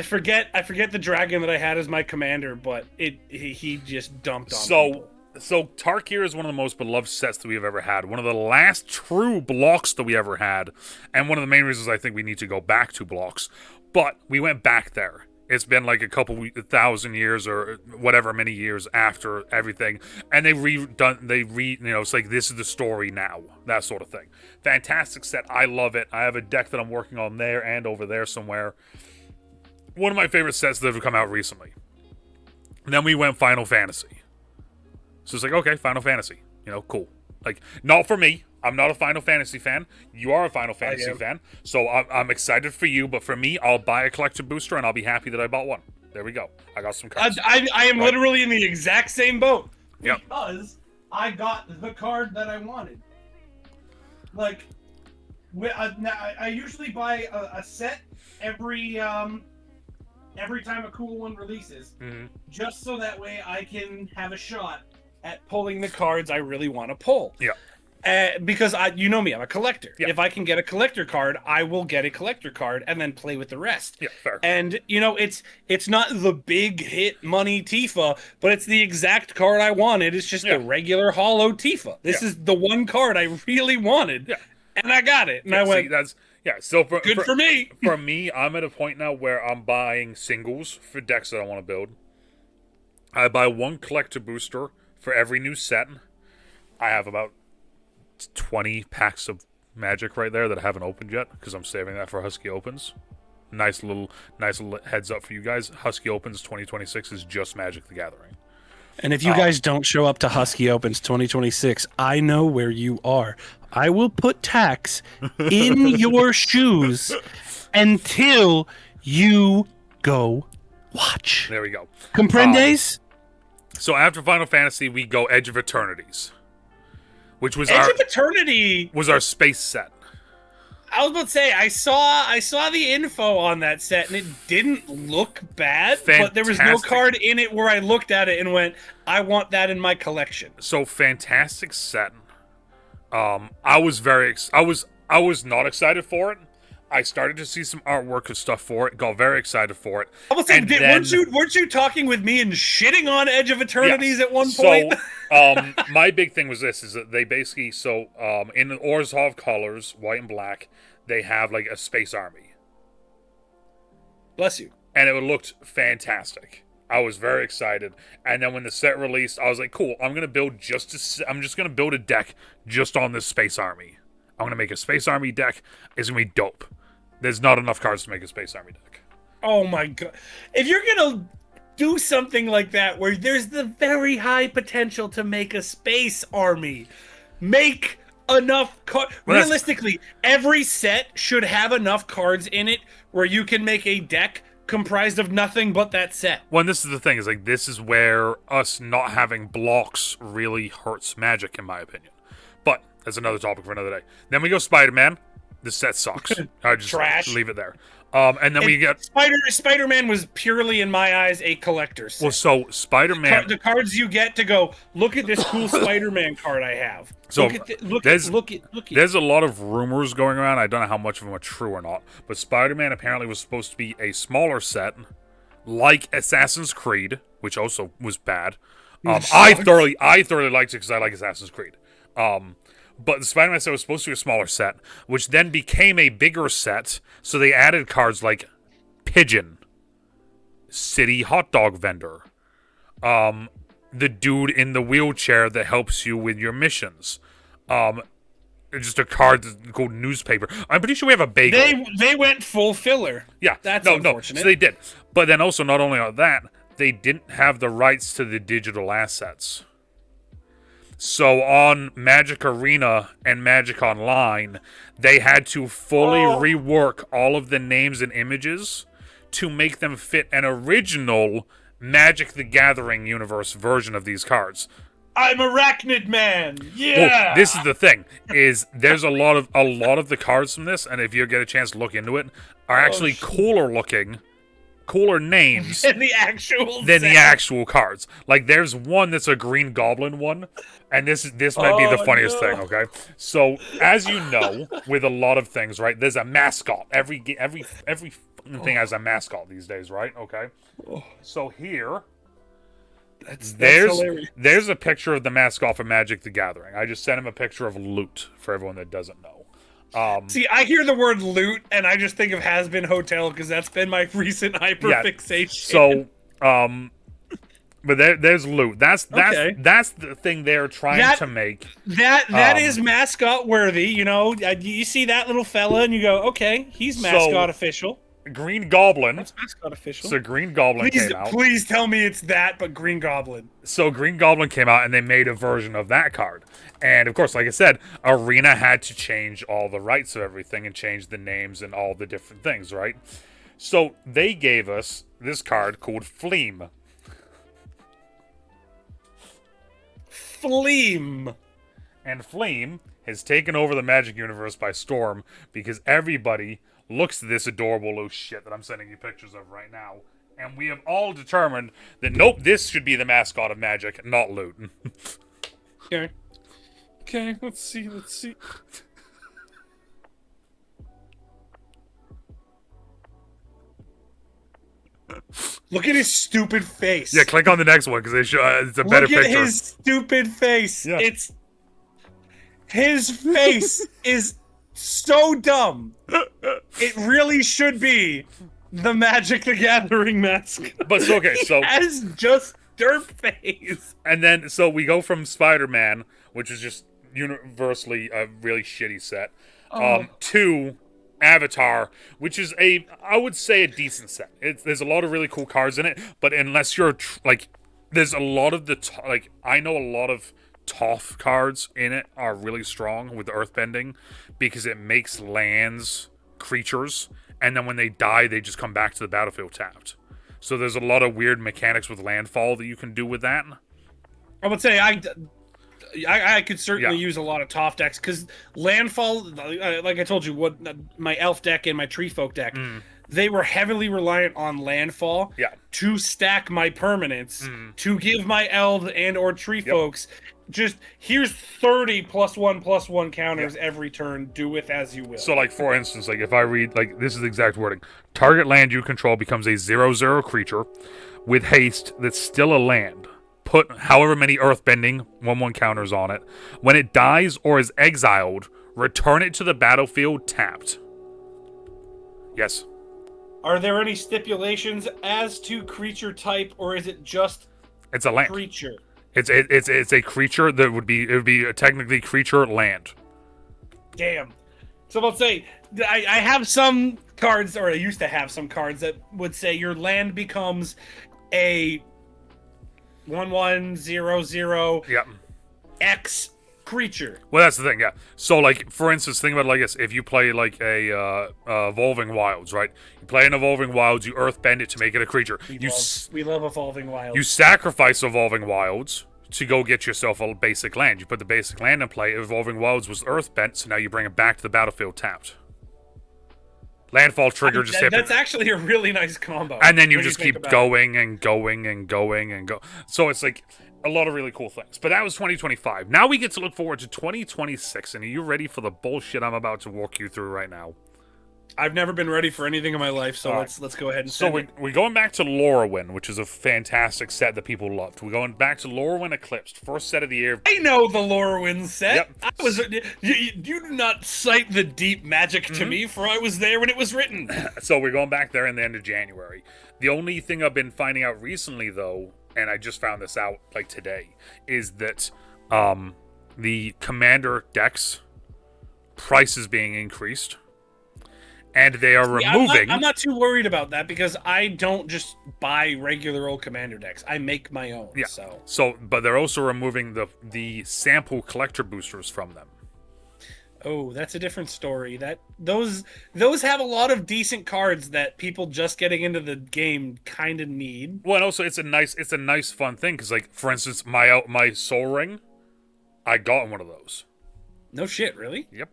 forget the dragon that I had as my commander, but he just dumped on people. So Tarkir is one of the most beloved sets that we have ever had. One of the last true blocks that we ever had. And one of the main reasons I think we need to go back to blocks. But we went back there. It's been like a couple 1,000 years or whatever many years after everything. And it's like this is the story now. That sort of thing. Fantastic set. I love it. I have a deck that I'm working on there and over there somewhere. One of my favorite sets that have come out recently. And then we went Final Fantasy. So it's like, okay, Final Fantasy. Cool. Like, not for me. I'm not a Final Fantasy fan. You are a Final Fantasy fan. So I'm excited for you. But for me, I'll buy a collector booster and I'll be happy that I bought one. There we go. I got some cards. I am literally in the exact same boat. Yep. Because I got the card that I wanted. Like, I usually buy a set every time a cool one releases. Mm-hmm. Just so that way I can have a shot at pulling the cards I really want to pull. Yeah. Because you know me, I'm a collector. Yeah. If I can get a collector card, I will get a collector card and then play with the rest. Yeah, fair. And it's not the big hit money Tifa, but it's the exact card I wanted. It's just a regular hollow Tifa. This is the one card I really wanted. Yeah. And I got it. And I went, so good for me. For me, I'm at a point now where I'm buying singles for decks that I want to build. I buy one collector booster for every new set. I have about 20 packs of Magic right there that I haven't opened yet because I'm saving that for Husky Opens. Nice little heads up for you guys. Husky Opens 2026 is just Magic the Gathering. And if you guys don't show up to Husky Opens 2026, I know where you are. I will put tax in your shoes until you go watch. There we go. Comprendes? So after Final Fantasy, we go Edge of Eternities, which was Edge of Eternity was our space set. I was about to say I saw the info on that set and it didn't look bad, but there was no card in it where I looked at it and went, I want that in my collection. So fantastic set. I was not excited for it. I started to see some artwork and stuff for it. Got very excited for it. I was saying, weren't you talking with me and shitting on Edge of Eternities at one point? So, my big thing was this: is that they basically in the Orzhov colors, white and black, they have like a space army. Bless you. And it looked fantastic. I was very excited. And then when the set released, I was like, cool. I'm just gonna build a deck just on this space army. I'm gonna make a space army deck. It's gonna be dope. There's not enough cards to make a space army deck. Oh my god. If you're gonna do something like that where there's the very high potential to make a space army, make enough cards. Realistically, every set should have enough cards in it where you can make a deck comprised of nothing but that set. Well, and this is the thing, is like this is where us not having blocks really hurts Magic, in my opinion. But that's another topic for another day. Then we go Spider-Man. The set sucks. I just leave it there. And then we get Spider-Man was purely, in my eyes, a collector's set. Well, so Spider-Man, the cards you get to go, look at this cool Spider-Man card I have. So look at. There's a lot of rumors going around. I don't know how much of them are true or not. But Spider-Man apparently was supposed to be a smaller set, like Assassin's Creed, which also was bad. I thoroughly liked it because I like Assassin's Creed. But the Spider-Man set was supposed to be a smaller set, which then became a bigger set, so they added cards like Pigeon, City Hot Dog Vendor, the dude in the wheelchair that helps you with your missions, just a card called Newspaper. I'm pretty sure we have a bagel. They went full filler. Yeah, that's unfortunate. So they did. But then also, not only on that, they didn't have the rights to the digital assets. So on Magic Arena and Magic Online, they had to fully rework all of the names and images to make them fit an original Magic the Gathering universe version of these cards. I'm Arachnid Man. Yeah. Well, this is the thing: is there's a lot of the cards from this, and if you get a chance to look into it, are actually cooler names than the actual cards. Like there's one that's a Green Goblin one, and this might be the funniest thing. Okay, so as you know, with a lot of things, right? There's a mascot. Every thing has a mascot these days, right? Okay, so here. There's a picture of the mascot for Magic the Gathering. I just sent him a picture of Loot for everyone that doesn't know. See, I hear the word loot, and I just think of Has Been Hotel because that's been my recent hyperfixation. So, but there's Loot. That's the thing they're trying to make. That is mascot worthy. You know, you see that little fella, and you go, okay, he's mascot official. Green Goblin. That's mascot official. So Green Goblin came out. Please tell me it's that, but Green Goblin. So Green Goblin came out, and they made a version of that card. And, of course, like I said, Arena had to change all the rights of everything and change the names and all the different things, right? So they gave us this card called Fleam. Fleam. And Fleam has taken over the Magic universe by storm because everybody looks at this adorable little shit that I'm sending you pictures of right now. And we have all determined that, nope, this should be the mascot of Magic, not Loot. Okay, let's see. Look at his stupid face. Yeah, click on the next one because it's a better picture. Look at his stupid face. Yeah. His face is so dumb. It really should be the Magic the Gathering mask. But so he has just derp face. And then so we go from Spider-Man, which is just universally a really shitty set, to Avatar, which is I would say a decent set. There's a lot of really cool cards in it, but unless you're there's a lot of like I know a lot of Toph cards in it are really strong with earthbending because it makes lands creatures, and then when they die, they just come back to the battlefield tapped. So there's a lot of weird mechanics with landfall that you can do with that. I would say I could certainly use a lot of Toph decks because landfall, like I told you, what my elf deck and my tree folk deck, they were heavily reliant on landfall to stack my permanents to give my elves and or tree folks just here's 30 +1/+1 counters every turn. Do with as you will. So, like for instance, like if I read like this is the exact wording: target land you control becomes a 0/0 creature with haste that's still a land. Put however many earthbending 1/1 counters on it. When it dies or is exiled, return it to the battlefield tapped. Yes. Are there any stipulations as to creature type, or is it just it's a land creature? It's a creature that would be a technically creature land. Damn. So let's say I have some cards, or I used to have some cards that would say your land becomes a 1/1/0/0 X creature. Well, that's the thing, yeah. So, like, for instance, think about it like this. If you play, like, a Evolving Wilds, right? You play an Evolving Wilds, you earthbend it to make it a creature. We love Evolving Wilds. You sacrifice Evolving Wilds to go get yourself a basic land. You put the basic land in play. Evolving Wilds was earthbent, so now you bring it back to the battlefield tapped. Landfall trigger just hit. That's actually a really nice combo. And then you just keep going and going and going and go. So it's like a lot of really cool things. But that was 2025. Now we get to look forward to 2026. And are you ready for the bullshit I'm about to walk you through right now? I've never been ready for anything in my life, so let's go ahead and so we're going back to Lorwyn, which is a fantastic set that people loved. We're going back to Lorwyn Eclipsed, first set of the year. I know the Lorwyn set. Yep. I was you do not cite the deep magic to me, for I was there when it was written. So we're going back there in the end of January. The only thing I've been finding out recently, though, and I just found this out like today, is that the Commander decks price is being increased. And they are removing... I'm not too worried about that because I don't just buy regular old Commander decks. I make my own. Yeah. But they're also removing the sample collector boosters from them. Oh, that's a different story. Those have a lot of decent cards that people just getting into the game kind of need. Well, and also it's a nice fun thing because, like, for instance, my Soul Ring, I got one of those. No shit, really? Yep.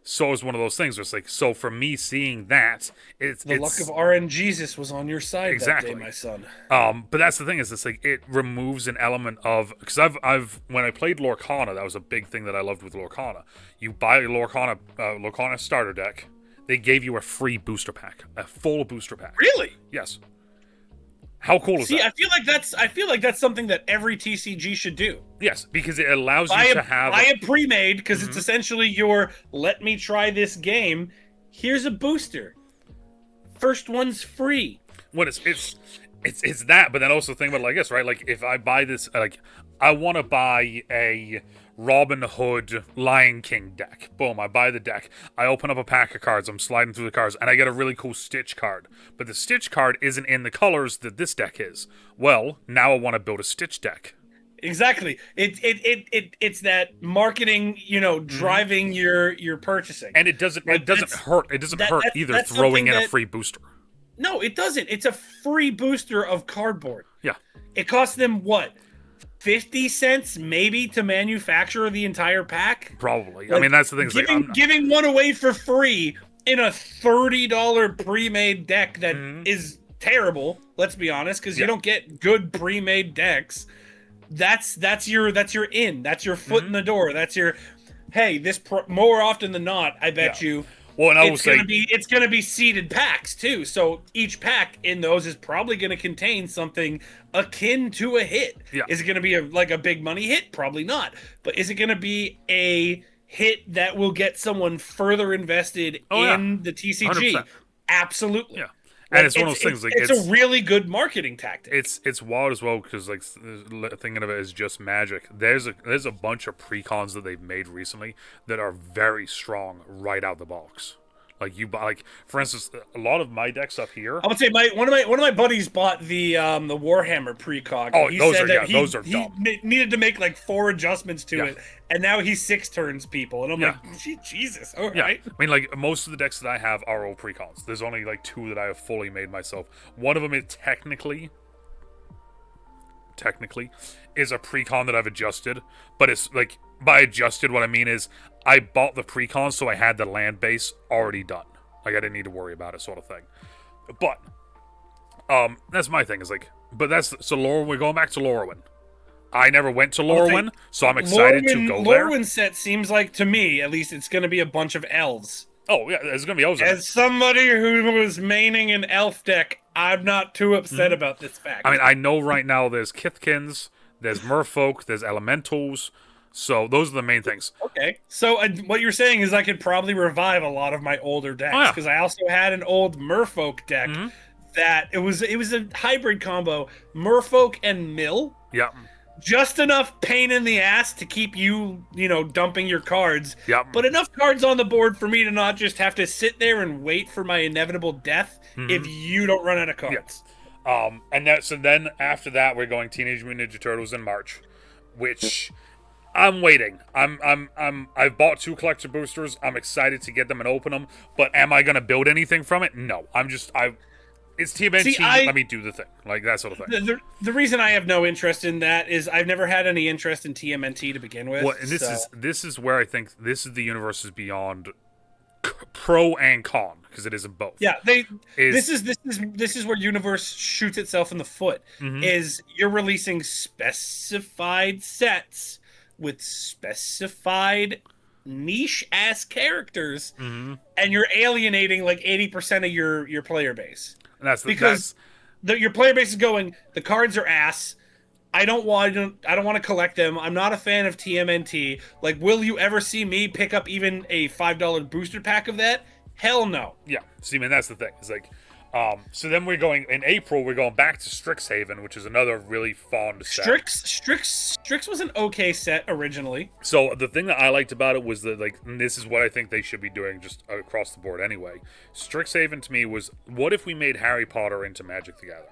So it's one of those things where it's like, so for me seeing that, it's luck of RNGesus was on your side that day, my son. But that's the thing is, it's like it removes an element of, because I've when I played Lorcana, that was a big thing that I loved with Lorcana. You buy a Lorcana starter deck, they gave you a free booster pack, a full booster pack. Really? Yes. How cool is that? See, I feel like that's something that every TCG should do. Yes, because it allows you to have... Buy a pre-made, because it's essentially your, let me try this game, here's a booster. First one's free. What it's that, but then also think about it like this, right? Like, if I buy this, like, I want to buy a Robin Hood Lion King deck. Boom, I buy the deck. I open up a pack of cards. I'm sliding through the cards, and I get a really cool Stitch card. But the Stitch card isn't in the colors that this deck is. Well, now I want to build a Stitch deck. Exactly. It's that marketing, driving your purchasing. And it doesn't hurt. It doesn't hurt either throwing in a free booster. No, it doesn't. It's a free booster of cardboard. Yeah. It costs them what? 50 cents maybe to manufacture the entire pack? Probably. Like, I mean, that's the thing. Giving one away for free in a $30 pre-made deck that is terrible, let's be honest, because you don't get good pre-made decks. That's your in. That's your foot in the door. That's your, hey, more often than not, I bet you. Well, and it's gonna be seeded packs too. So each pack in those is probably gonna contain something akin to a hit. Yeah. Is it gonna be a big money hit? Probably not. But is it gonna be a hit that will get someone further invested in the TCG? 100%. Absolutely. Yeah. And it's one of those things. Like, it's a really good marketing tactic. It's wild as well because, like, thinking of it as just Magic, there's a bunch of precons that they've made recently that are very strong right out the box. Like you buy, like for instance, a lot of my decks up here. I would say one of my buddies bought the Warhammer precog. Oh, he those said are that those are he dumb. needed to make like 4 adjustments to Yeah. it, and now he 6 turns people, and I'm Yeah. like, Jesus, all Yeah, right. I mean, like most of the decks that I have are all precons. There's only like 2 that I have fully made myself. One of them is technically is a precon that I've adjusted, but it's like by adjusted, what I mean is I bought the precon so I had the land base already done. Like I didn't need to worry about it, sort of thing. But that's my thing. Is like, but that's so Lorwyn. We're going back to Lorwyn. I never went to Lorwyn, so I'm excited to go there. Lorwyn set seems like, to me at least, it's going to be a bunch of elves. Oh yeah, there's gonna be elves. As somebody who was maining an elf deck, I'm not too upset about this fact. I mean, I know right now there's Kithkins, there's Merfolk, there's Elementals. So those are the main things. Okay, so what you're saying is I could probably revive a lot of my older decks, Oh, yeah. because I also had an old Merfolk deck that it was a hybrid combo, Merfolk and Mill. Yeah. Just enough pain in the ass to keep you dumping your cards. Yeah. But enough cards on the board for me to not just have to sit there and wait for my inevitable death if you don't run out of cards. Yeah. So then after that we're going Teenage Mutant Ninja Turtles in March, which I'm waiting. I've bought 2 collector boosters. I'm excited to get them and open them. But am I gonna build anything from it? No. It's TMNT. Let me do the thing, like that sort of thing. The reason I have no interest in that is I've never had any interest in TMNT to begin with. Well, and this is where I think this is the universe is beyond pro and con, because it isn't both. Yeah, this is where universe shoots itself in the foot. Is you're releasing specified sets with specified niche ass characters, and you're alienating like 80% of your player base. And that's because your player base is going, the cards are ass. I don't want to collect them. I'm not a fan of TMNT. Like, will you ever see me pick up even a $5 booster pack of that? Hell no. Yeah. See, man, that's the thing. It's like, so then we're going in April. We're going back to Strixhaven, which is another really fond set. Strix was an okay set originally. So the thing that I liked about it was that, like, and this is what I think they should be doing just across the board anyway. Strixhaven to me was, what if we made Harry Potter into Magic the Gathering?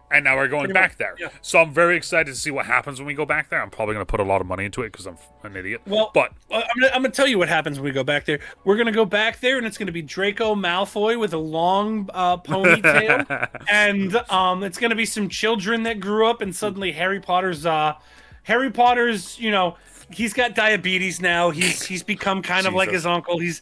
And now we're going back there. Yeah. So I'm very excited to see what happens when we go back there. I'm probably going to put a lot of money into it because I'm an idiot. Well, but I'm going to tell you what happens when we go back there. We're going to go back there, and it's going to be Draco Malfoy with a long ponytail. And it's going to be some children that grew up, and suddenly Harry Potter's, he's got diabetes now. He's become kind of like his uncle. He's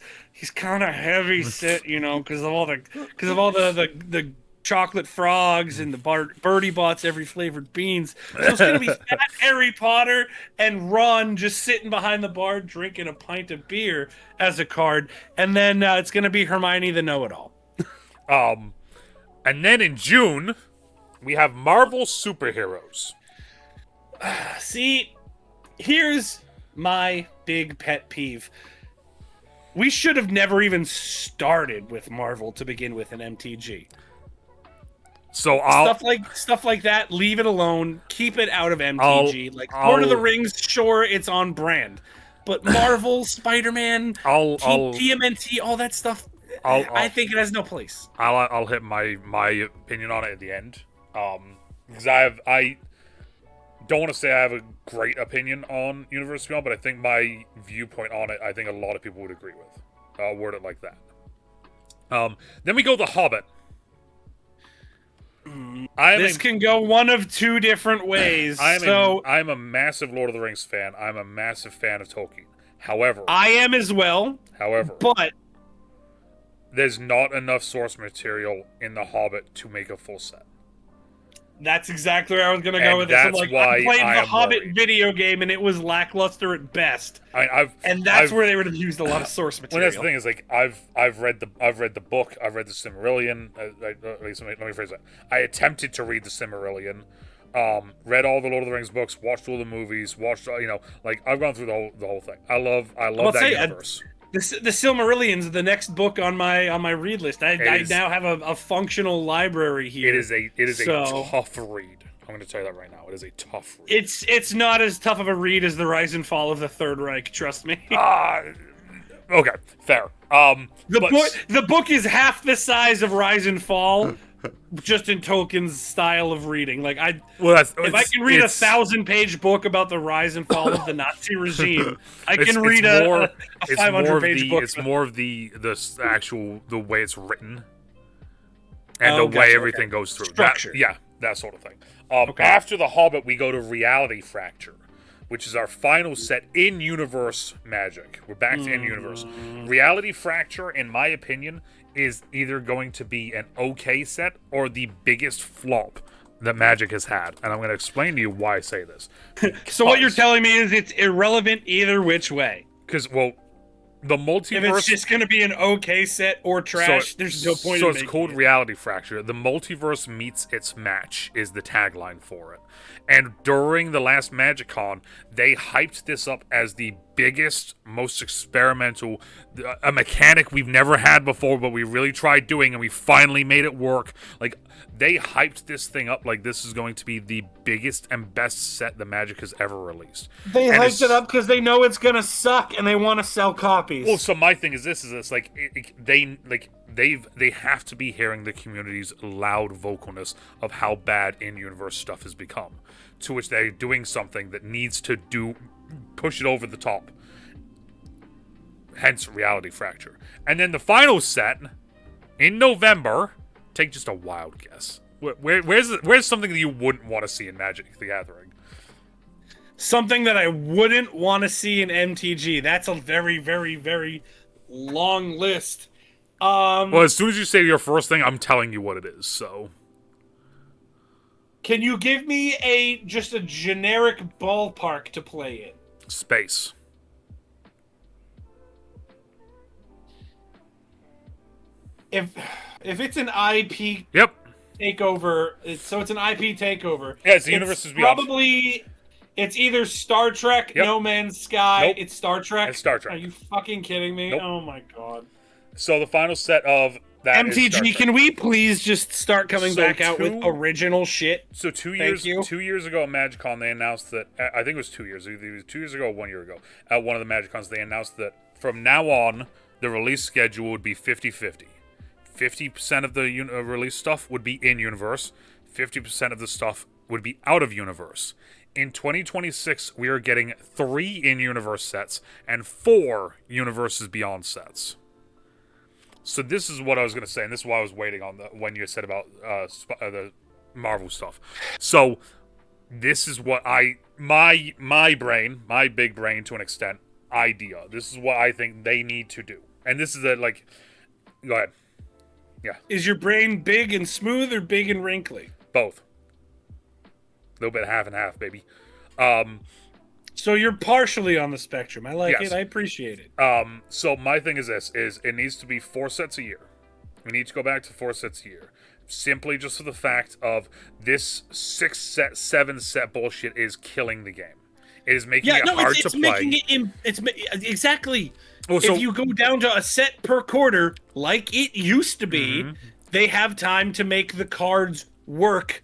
kind of heavy set, because of all the chocolate frogs and the Birdie Bots every flavored beans. So it's going to be fat Harry Potter and Ron just sitting behind the bar drinking a pint of beer as a card. And then it's going to be Hermione the know-it-all. And then in June, we have Marvel Superheroes. See, here's my big pet peeve. We should have never even started with Marvel to begin with in MTG. So stuff like that, leave it alone. Keep it out of MTG. Lord of the Rings, sure, it's on brand, but Marvel, Spider-Man, TMNT, all that stuff, I think it has no place. I'll hit my opinion on it at the end, because I don't want to say I have a great opinion on Universe Beyond, but I think my viewpoint on it, I think a lot of people would agree with. I'll word it like that. Then we go The Hobbit. This can go one of 2 different ways. I'm a massive Lord of the Rings fan. I'm a massive fan of Tolkien. However, I am as well. But there's not enough source material in The Hobbit to make a full set. That's exactly where I was going to go with this. That's why I played the Hobbit worried. video game, and it was lackluster at best. That's where they would have used a lot of source material. Well, that's the thing is, like, I've read the book, I've read the Silmarillion. Let me phrase that. I attempted to read the Silmarillion, read all the Lord of the Rings books, watched all the movies, I've gone through the whole thing. I love that universe. The Silmarillion's the next book on my read list. I now have a functional library here. It is a tough read. I'm going to tell you that right now. It is a tough read. It's not as tough of a read as the Rise and Fall of the Third Reich. Trust me. Okay, fair. The book is half the size of Rise and Fall, just in Tolkien's style of reading. Like if I can read a 1,000-page book about the rise and fall of the Nazi regime, I can read a 500-page book. It's more of the actual the way it's written, and the way everything goes through. Structure. That sort of thing. After The Hobbit, we go to Reality Fracture, which is our final set in universe magic. We're back to in universe. Reality Fracture, in my opinion, is either going to be an okay set or the biggest flop that Magic has had. And I'm going to explain to you why I say this. So what you're telling me is it's irrelevant either which way. Because, well, the multiverse... If it's just going to be an okay set or trash, there's no point in it's called Reality Fracture. The multiverse meets its match is the tagline for it. And during the last MagicCon, they hyped this up as the biggest, most experimental, a mechanic we've never had before, but we really tried doing, and we finally made it work. Like, they hyped this thing up like this is going to be the biggest and best set the Magic has ever released. They hyped it up because they know it's gonna suck and they want to sell copies. Well, so my thing is this: they have to be hearing the community's loud vocalness of how bad in-universe stuff has become, to which they're doing something that needs to push it over the top. Hence, Reality Fracture. And then the final set in November. Take just a wild guess. Where's something that you wouldn't want to see in Magic the Gathering? Something that I wouldn't want to see in MTG. That's a very, very, very long list. Well, as soon as you say your first thing, I'm telling you what it is. So, can you give me just a generic ballpark to play in? Space. If it's an IP takeover, it's an IP takeover. Yeah, it's the universe is beyond. Probably, it's either Star Trek, No Man's Sky. Nope. It's Star Trek. It's Star Trek. Are you fucking kidding me? Nope. Oh my god. So the final set of that MTG, can we please just start coming back out with original shit? So 2 years ago at MagicCon, they announced that, I think it was 2 years, either it was 2 years ago or 1 year ago, at one of the MagicCons, they announced that from now on, the release schedule would be 50-50. 50% of the release stuff would be in-universe. 50% of the stuff would be out-of-universe. In 2026, we are getting 3 in-universe sets and 4 Universes Beyond sets. So this is what I was going to say, and this is why I was waiting on when you said about the Marvel stuff. So this is what my big brain to an extent, idea. This is what I think they need to do. And this is go ahead. Yeah. Is your brain big and smooth or big and wrinkly? Both. A little bit half and half, baby. So you're partially on the spectrum. I like it. I appreciate it. So my thing is this: it needs to be 4 sets a year. We need to go back to 4 sets a year. Simply just for the fact of this 6 set, 7 set bullshit is killing the game. It is making it hard to play. Exactly. Well, if you go down to a set per quarter, like it used to be, they have time to make the cards work,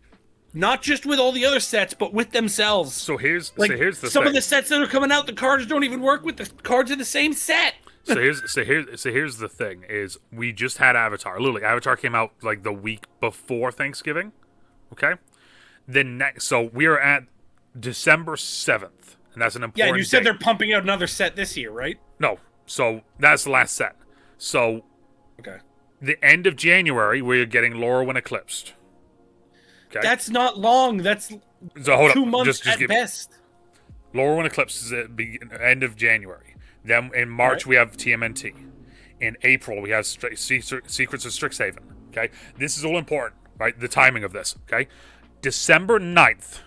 not just with all the other sets, but with themselves. So here's the thing. Some of the sets that are coming out, the cards don't even work with the cards in the same set. So here's the thing: is we just had Avatar. Literally, Avatar came out like the week before Thanksgiving. Okay, so we are at December 7th, and that's an important. Yeah, and you said date. They're pumping out another set this year, right? No. So that's the last set. So, the end of January, we're getting Lorwyn Eclipsed. Okay, that's not long. That's 2 months at best. Lorwyn Eclipsed is at the end of January. Then in March we have TMNT. In April we have Secrets of Strixhaven. Okay, this is all important, right? The timing of this. Okay, December 9th,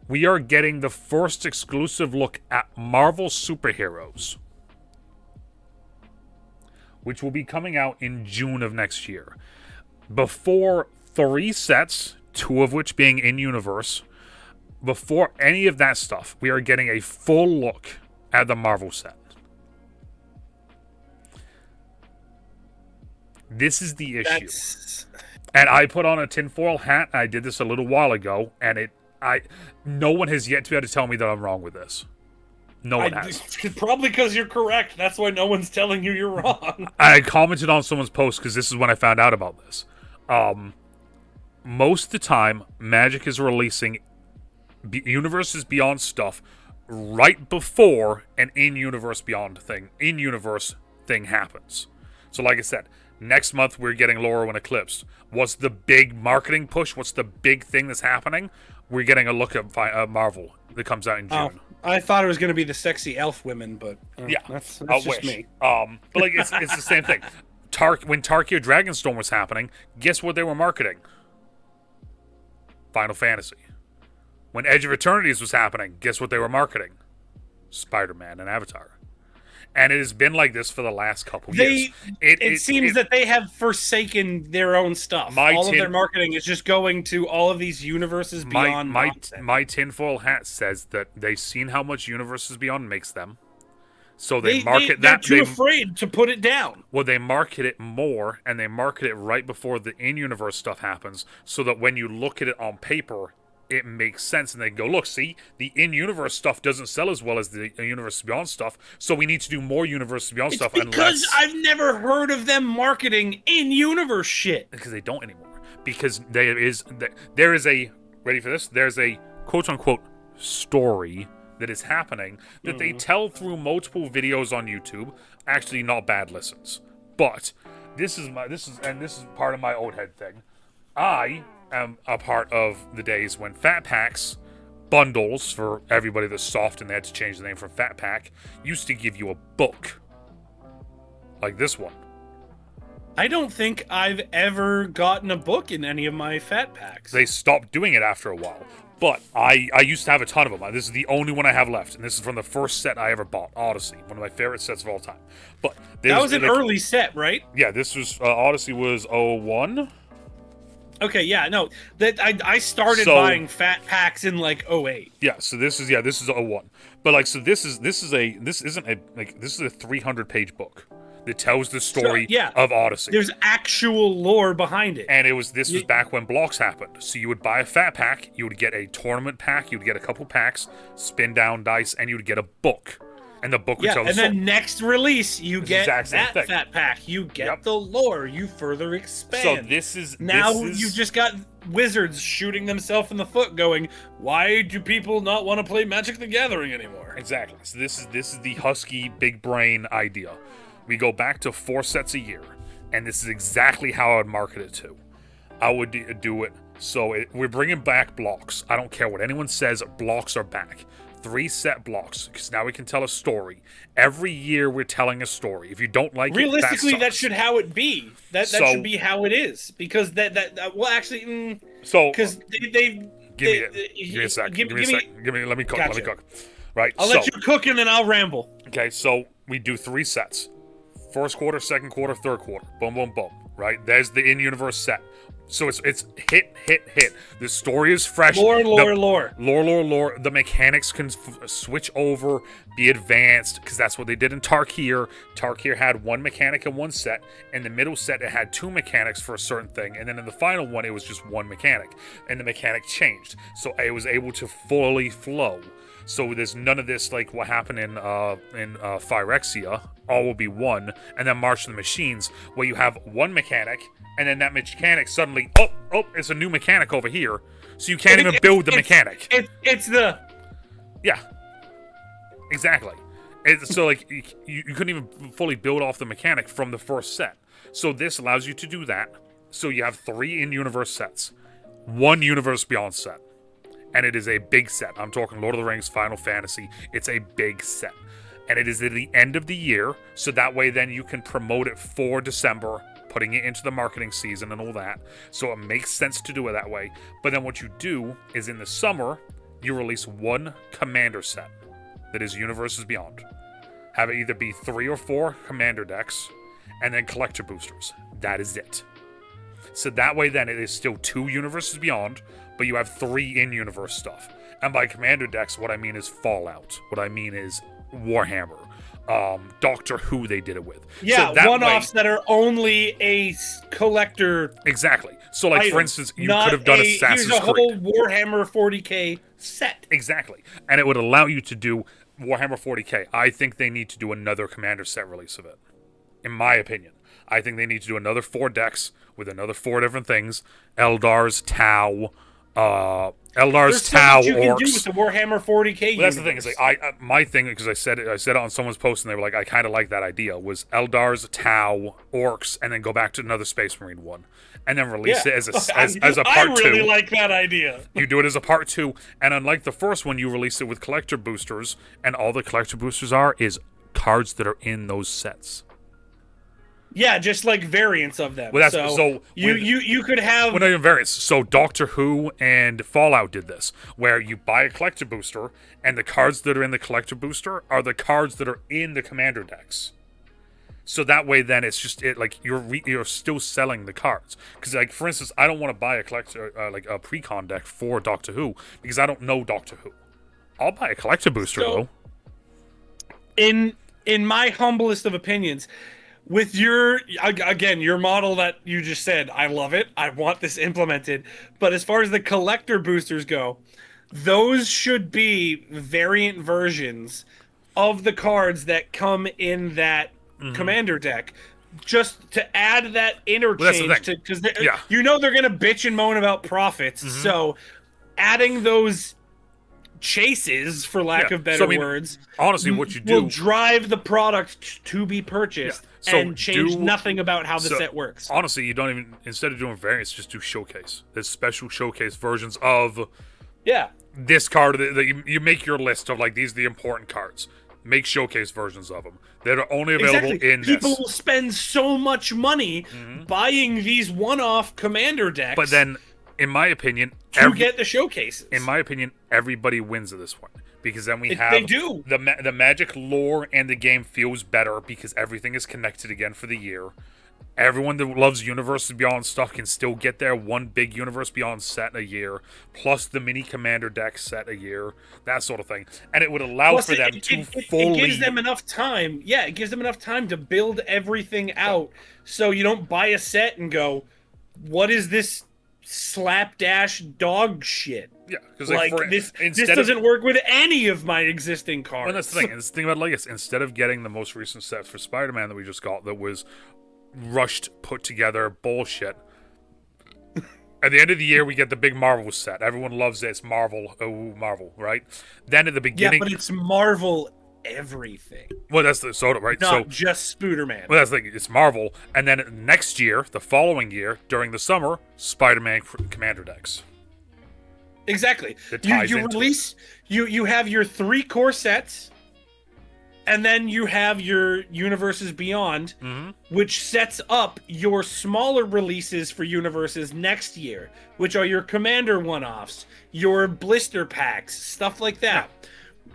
we are getting the first exclusive look at Marvel superheroes, which will be coming out in June of next year. Before 3 sets, 2 of which being in-universe, before any of that stuff, we are getting a full look at the Marvel set. This is the issue. And I put on a tinfoil hat, I did this a little while ago, and no one has yet to be able to tell me that I'm wrong with this. No one has. Probably because you're correct. That's why no one's telling you you're wrong. I commented on someone's post because this is when I found out about this. Most of the time, Magic is releasing Universes Beyond stuff right before an in-universe thing happens. So like I said, next month we're getting Laurel and Eclipse. What's the big marketing push? What's the big thing that's happening? We're getting a look at Marvel that comes out in June. I thought it was going to be the sexy elf women, but yeah, that's just wish. me. But like it's the same thing. When Tarkir Dragonstorm was happening, guess what they were marketing? Final Fantasy. When Edge of Eternities was happening, guess what they were marketing? Spider-Man and Avatar. And it has been like this for the last couple years. It seems that they have forsaken their own stuff. All of their marketing is just going to all of these Universes Beyond. My tinfoil hat says that they've seen how much Universes Beyond makes them. So they market that. They're too afraid to put it down. Well, they market it more, and they market it right before the in-universe stuff happens, so that when you look at it on paper, it makes sense, and they go, look, see, the in-universe stuff doesn't sell as well as the Universe Beyond stuff, so we need to do more Universe Beyond stuff. Because I've never heard of them marketing in-universe shit. Because they don't anymore. Because there is a, ready for this? There's a quote-unquote story that is happening that they tell through multiple videos on YouTube. Actually, not bad listens. But this is part of my old head thing. I am a part of the days when Fat Packs bundles, for everybody that's soft and they had to change the name from Fat Pack, used to give you a book like this one. I don't think I've ever gotten a book in any of my Fat Packs. They stopped doing it after a while, but I used to have a ton of them. This is the only one I have left, and this is from the first set I ever bought, Odyssey, one of my favorite sets of all time. But that was an early set, right? Yeah, this was Odyssey was 01. Okay, yeah, no, that I started buying Fat Packs in like 08. Yeah, so this is 01. But like, so this isn't a 300-page book that tells the story of Odyssey. There's actual lore behind it. And this was back when blocks happened. So you would buy a Fat Pack, you would get a tournament pack, you would get a couple packs, spin down dice, and you would get a book. And the book would tell the story. And then next release, you get that Fat Pack. You get the lore. You further expand. So you've just got wizards shooting themselves in the foot going, why do people not want to play Magic the Gathering anymore? Exactly. So this is the Husky big brain idea. We go back to 4 sets a year, and this is exactly how I would market it to. I would do it. So we're bringing back blocks. I don't care what anyone says. Blocks are back. 3 set blocks, because now we can tell a story. Every year we're telling a story. If you don't like realistically, that should how it be. That should be how it is, because that well actually. Because they give me a second. Let me cook. Gotcha. Let me cook. Right. I'll let you cook and then I'll ramble. Okay, so we do 3 sets. First quarter, second quarter, third quarter. Boom, boom, boom. Right? There's the in-universe set. So it's hit. The story is fresh. Lore. The mechanics can switch over, be advanced, because that's what they did in Tarkir. Tarkir had 1 mechanic in 1 set. In the middle set, it had 2 mechanics for a certain thing. And then in the final one, it was just 1 mechanic. And the mechanic changed. So it was able to fully flow. So there's none of this like what happened in Phyrexia. All will be 1. And then March of the Machines, where you have 1 mechanic, and then that mechanic suddenly, it's a new mechanic over here. So you can't even build the mechanic. Yeah. Exactly. So like you couldn't even fully build off the mechanic from the first set. So this allows you to do that. So you have 3 in-universe sets. 1 Universe Beyond set. And it is a big set. I'm talking Lord of the Rings, Final Fantasy. It's a big set. And it is at the end of the year, so that way then you can promote it for December, putting it into the marketing season and all that. So it makes sense to do it that way. But then what you do is in the summer, you release 1 commander set that is Universes Beyond. Have it either be 3 or 4 commander decks, and then collector boosters. That is it. So that way then it is still 2 Universes Beyond, but you have 3 in-universe stuff. And by commander decks, what I mean is Fallout. What I mean is Warhammer. Doctor Who they did it with. Yeah, so one-offs that are only a collector. Exactly. So like item, for instance, you could have done Assassin's Creed. Here's a whole Warhammer 40k set. Exactly. And it would allow you to do Warhammer 40k, I think they need to do another Commander set release of it. In my opinion, I think they need to do another 4 decks with another 4 different things: Eldars, Tau, There's so much you can do Orcs. with the Warhammer 40k. Well, that's the thing. Is like my thing, because I said it on someone's post, and they were like, I kind of like that idea. Was Eldars, Tau, Orcs, and then go back to another Space Marine one, and then release it as a part 2. I really like that idea. You do it as a part 2, and unlike the first one, you release it with collector boosters, and all the collector boosters is cards that are in those sets. Yeah, just like variants of them. Well, you could have... Well, not even variants. So Doctor Who and Fallout did this, where you buy a collector booster, and the cards that are in the collector booster are the cards that are in the commander decks. So that way, then it's just you're still selling the cards. Because, like, for instance, I don't want to buy a collector like a precon deck for Doctor Who because I don't know Doctor Who. I'll buy a collector booster though. In my humblest of opinions, with your model that you just said, I love it. I want this implemented. But as far as the collector boosters go, those should be variant versions of the cards that come in that commander deck, just to add that interchange because they're going to bitch and moan about profits. So adding those chases, for lack of better words, honestly, what you do will drive the product to be purchased and change nothing about how the set works. Honestly, you don't even, instead of doing variants, just do showcase. There's special showcase versions of this card that you make your list of, like, these are the important cards. Make showcase versions of them that are only available in People this. will spend so much money buying these one-off commander decks. But then, in my opinion, to get the showcases. In my opinion, everybody wins at this one because then we have they do. The Magic lore and the game feels better because everything is connected again for the year. Everyone that loves Universes Beyond stuff can still get their one big Universe Beyond set a year, plus the mini Commander deck set a year, that sort of thing. And it would allow for them to fully... It gives them enough time. Yeah, it gives them enough time to build everything out so you don't buy a set and go, what is this slapdash dog shit? Yeah, because this doesn't work with any of my existing cards. Well, that's the thing. And the thing about Legacy, instead of getting the most recent set for Spider-Man that we just got that was rushed, put together bullshit. At the end of the year, we get the big Marvel set. Everyone loves it. It's Marvel. Oh, Marvel, right? Then at the beginning... Yeah, but it's Marvel everything. Well, that's the soda, right? Not just Spooderman. Well, that's the thing. It's Marvel. And then next year, the following year, during the summer, Spider-Man Commander decks. Exactly. You release... You have your 3 core sets... And then you have your Universes Beyond, which sets up your smaller releases for Universes next year, which are your Commander one-offs, your blister packs, stuff like that.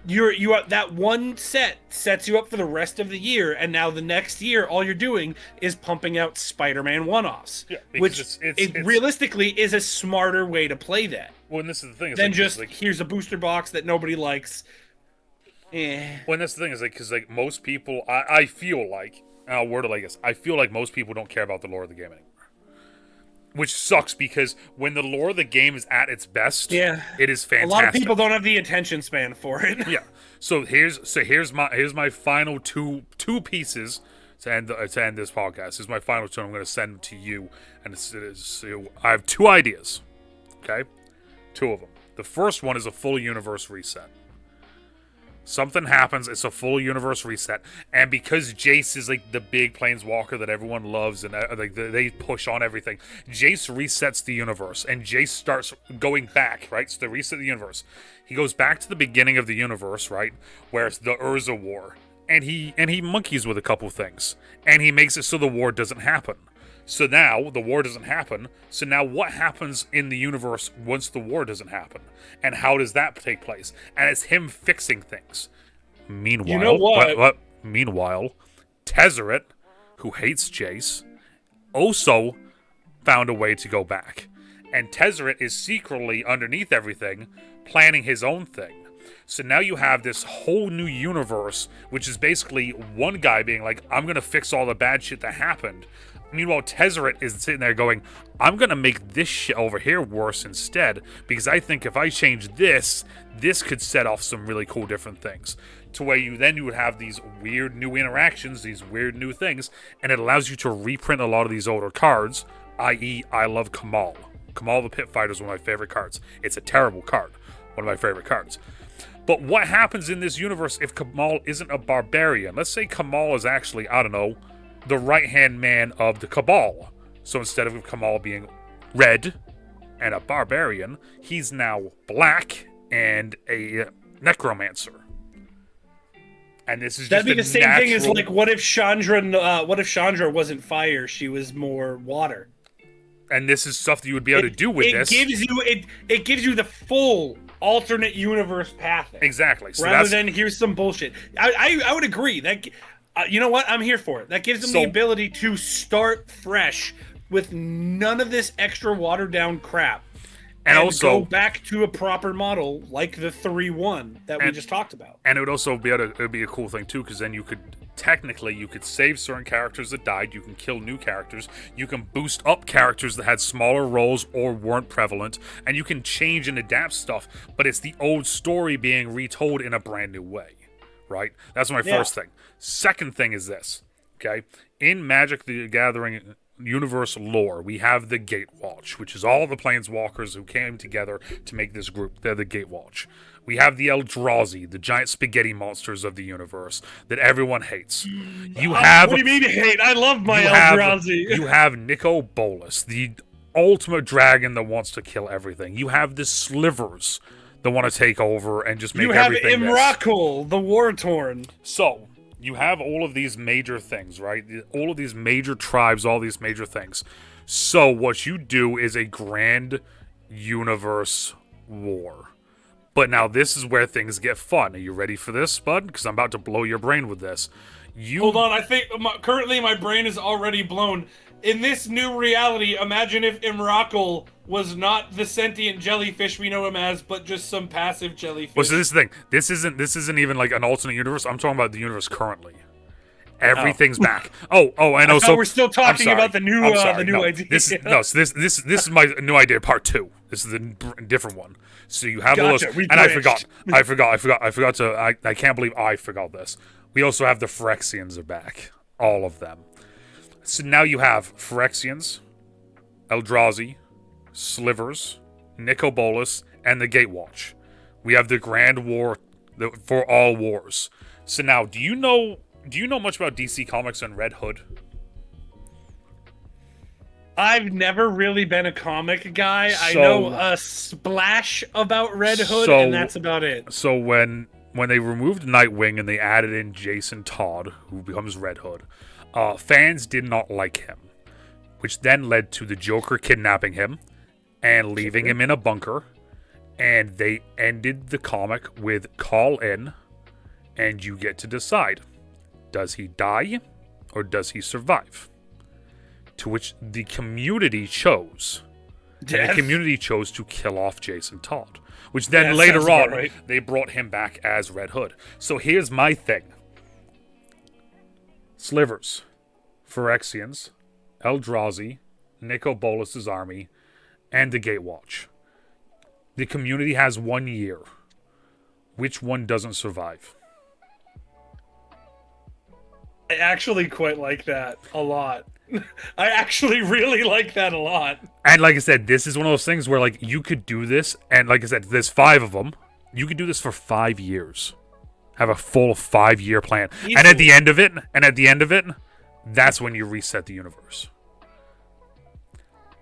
That one set sets you up for the rest of the year, and now the next year, all you're doing is pumping out Spider-Man one-offs, which realistically is a smarter way to play that. Well, and this is the thing. Than just, here's a booster box that nobody likes. Well, that's the thing, is like, because like most people, I feel like, I'll word it like this, I feel like most people don't care about the lore of the game anymore, which sucks because when the lore of the game is at its best, it is fantastic. A lot of people don't have the attention span for it. Yeah. So here's my final two pieces to end this podcast. Here's my final 2. I'm going to send them to you, and I have 2 ideas. Okay, 2 of them. The first one is a full universe reset. Something happens, it's a full universe reset, and because Jace is like the big planeswalker that everyone loves and they push on everything, Jace resets the universe, and Jace starts going back, right? So they reset the universe. He goes back to the beginning of the universe, right, where it's the Urza War, and he monkeys with a couple things, and he makes it so the war doesn't happen. So now the war doesn't happen. So now what happens in the universe once the war doesn't happen? And how does that take place? And it's him fixing things. Meanwhile, you know what? Meanwhile, Tezzeret, who hates Jace, also found a way to go back. And Tezzeret is secretly underneath everything, planning his own thing. So now you have this whole new universe, which is basically one guy being like, I'm going to fix all the bad shit that happened. Meanwhile, Tezzeret is sitting there going, I'm going to make this shit over here worse instead, because I think if I change this, this could set off some really cool different things. to where you would have these weird new interactions, these weird new things, and it allows you to reprint a lot of these older cards, i.e. I love Kamal. Kamal the Pit Fighter is one of my favorite cards. It's a terrible card. One of my favorite cards. But what happens in this universe if Kamal isn't a barbarian? Let's say Kamal is actually, I don't know, the right-hand man of the Cabal. So instead of Kamal being red and a barbarian, he's now black and a necromancer. And this is that'd just be the same thing as natural... what if Chandra wasn't fire, she was more water. And this is stuff that you would be able to do with this. It gives you the full alternate universe path. Exactly. So rather than here's some bullshit. I would agree that you know what, I'm here for it. That gives them the ability to start fresh with none of this extra watered down crap. And also go back to a proper model like the 3-1 that we just talked about. And it would also be it would be a cool thing too, because then you could save certain characters that died, you can kill new characters, you can boost up characters that had smaller roles or weren't prevalent, and you can change and adapt stuff, but it's the old story being retold in a brand new way. Right? That's my first thing. Second thing is this. Okay? In Magic the Gathering universe lore, we have the Gatewatch, which is all the planeswalkers who came together to make this group. They're the Gatewatch. We have the Eldrazi, the giant spaghetti monsters of the universe that everyone hates. You have... What do you mean hate? I love my Eldrazi. You have Nico Bolas, the ultimate dragon that wants to kill everything. You have the Slivers that want to take over and just make everything... You have Imrakul, the War-Torn. So... you have all of these major things, right? All of these major tribes, all these major things. So what you do is a grand universe war. But now this is where things get fun. Are you ready for this, bud? Because I'm about to blow your brain with this. Hold on, I think currently my brain is already blown. In this new reality, imagine if Imrakul was not the sentient jellyfish we know him as, but just some passive jellyfish. Well, so this is the thing. This isn't even like an alternate universe. I'm talking about the universe currently. Everything's back. Oh, and also we're still talking about the new idea. This is my new idea, part 2. This is a different one. So you have all those, and I forgot to. I can't believe I forgot this. We also have the Phyrexians are back, all of them. So now you have Phyrexians, Eldrazi, Slivers, Nico Bolas, and the Gatewatch. We have the Grand War for all wars. So now, do you know much about DC Comics and Red Hood? I've never really been a comic guy. I know a splash about Red Hood, and that's about it. So when they removed Nightwing and they added in Jason Todd, who becomes Red Hood, fans did not like him, which then led to the Joker kidnapping him and leaving him in a bunker, and they ended the comic with call in, and you get to decide, does he die or does he survive? To which the community chose. Death. And the community chose to kill off Jason Todd, which then later on, they brought him back as Red Hood. So here's my thing. Slivers, Phyrexians, Eldrazi, Nico Bolas' army, and the Gatewatch. The community has 1 year. Which one doesn't survive? I actually quite like that a lot. I actually really like that a lot. And like I said, this is one of those things where like you could do this, and like I said, there's 5 of them. You could do this for 5 years. Have a full 5-year plan. Easily. And at the end of it, that's when you reset the universe.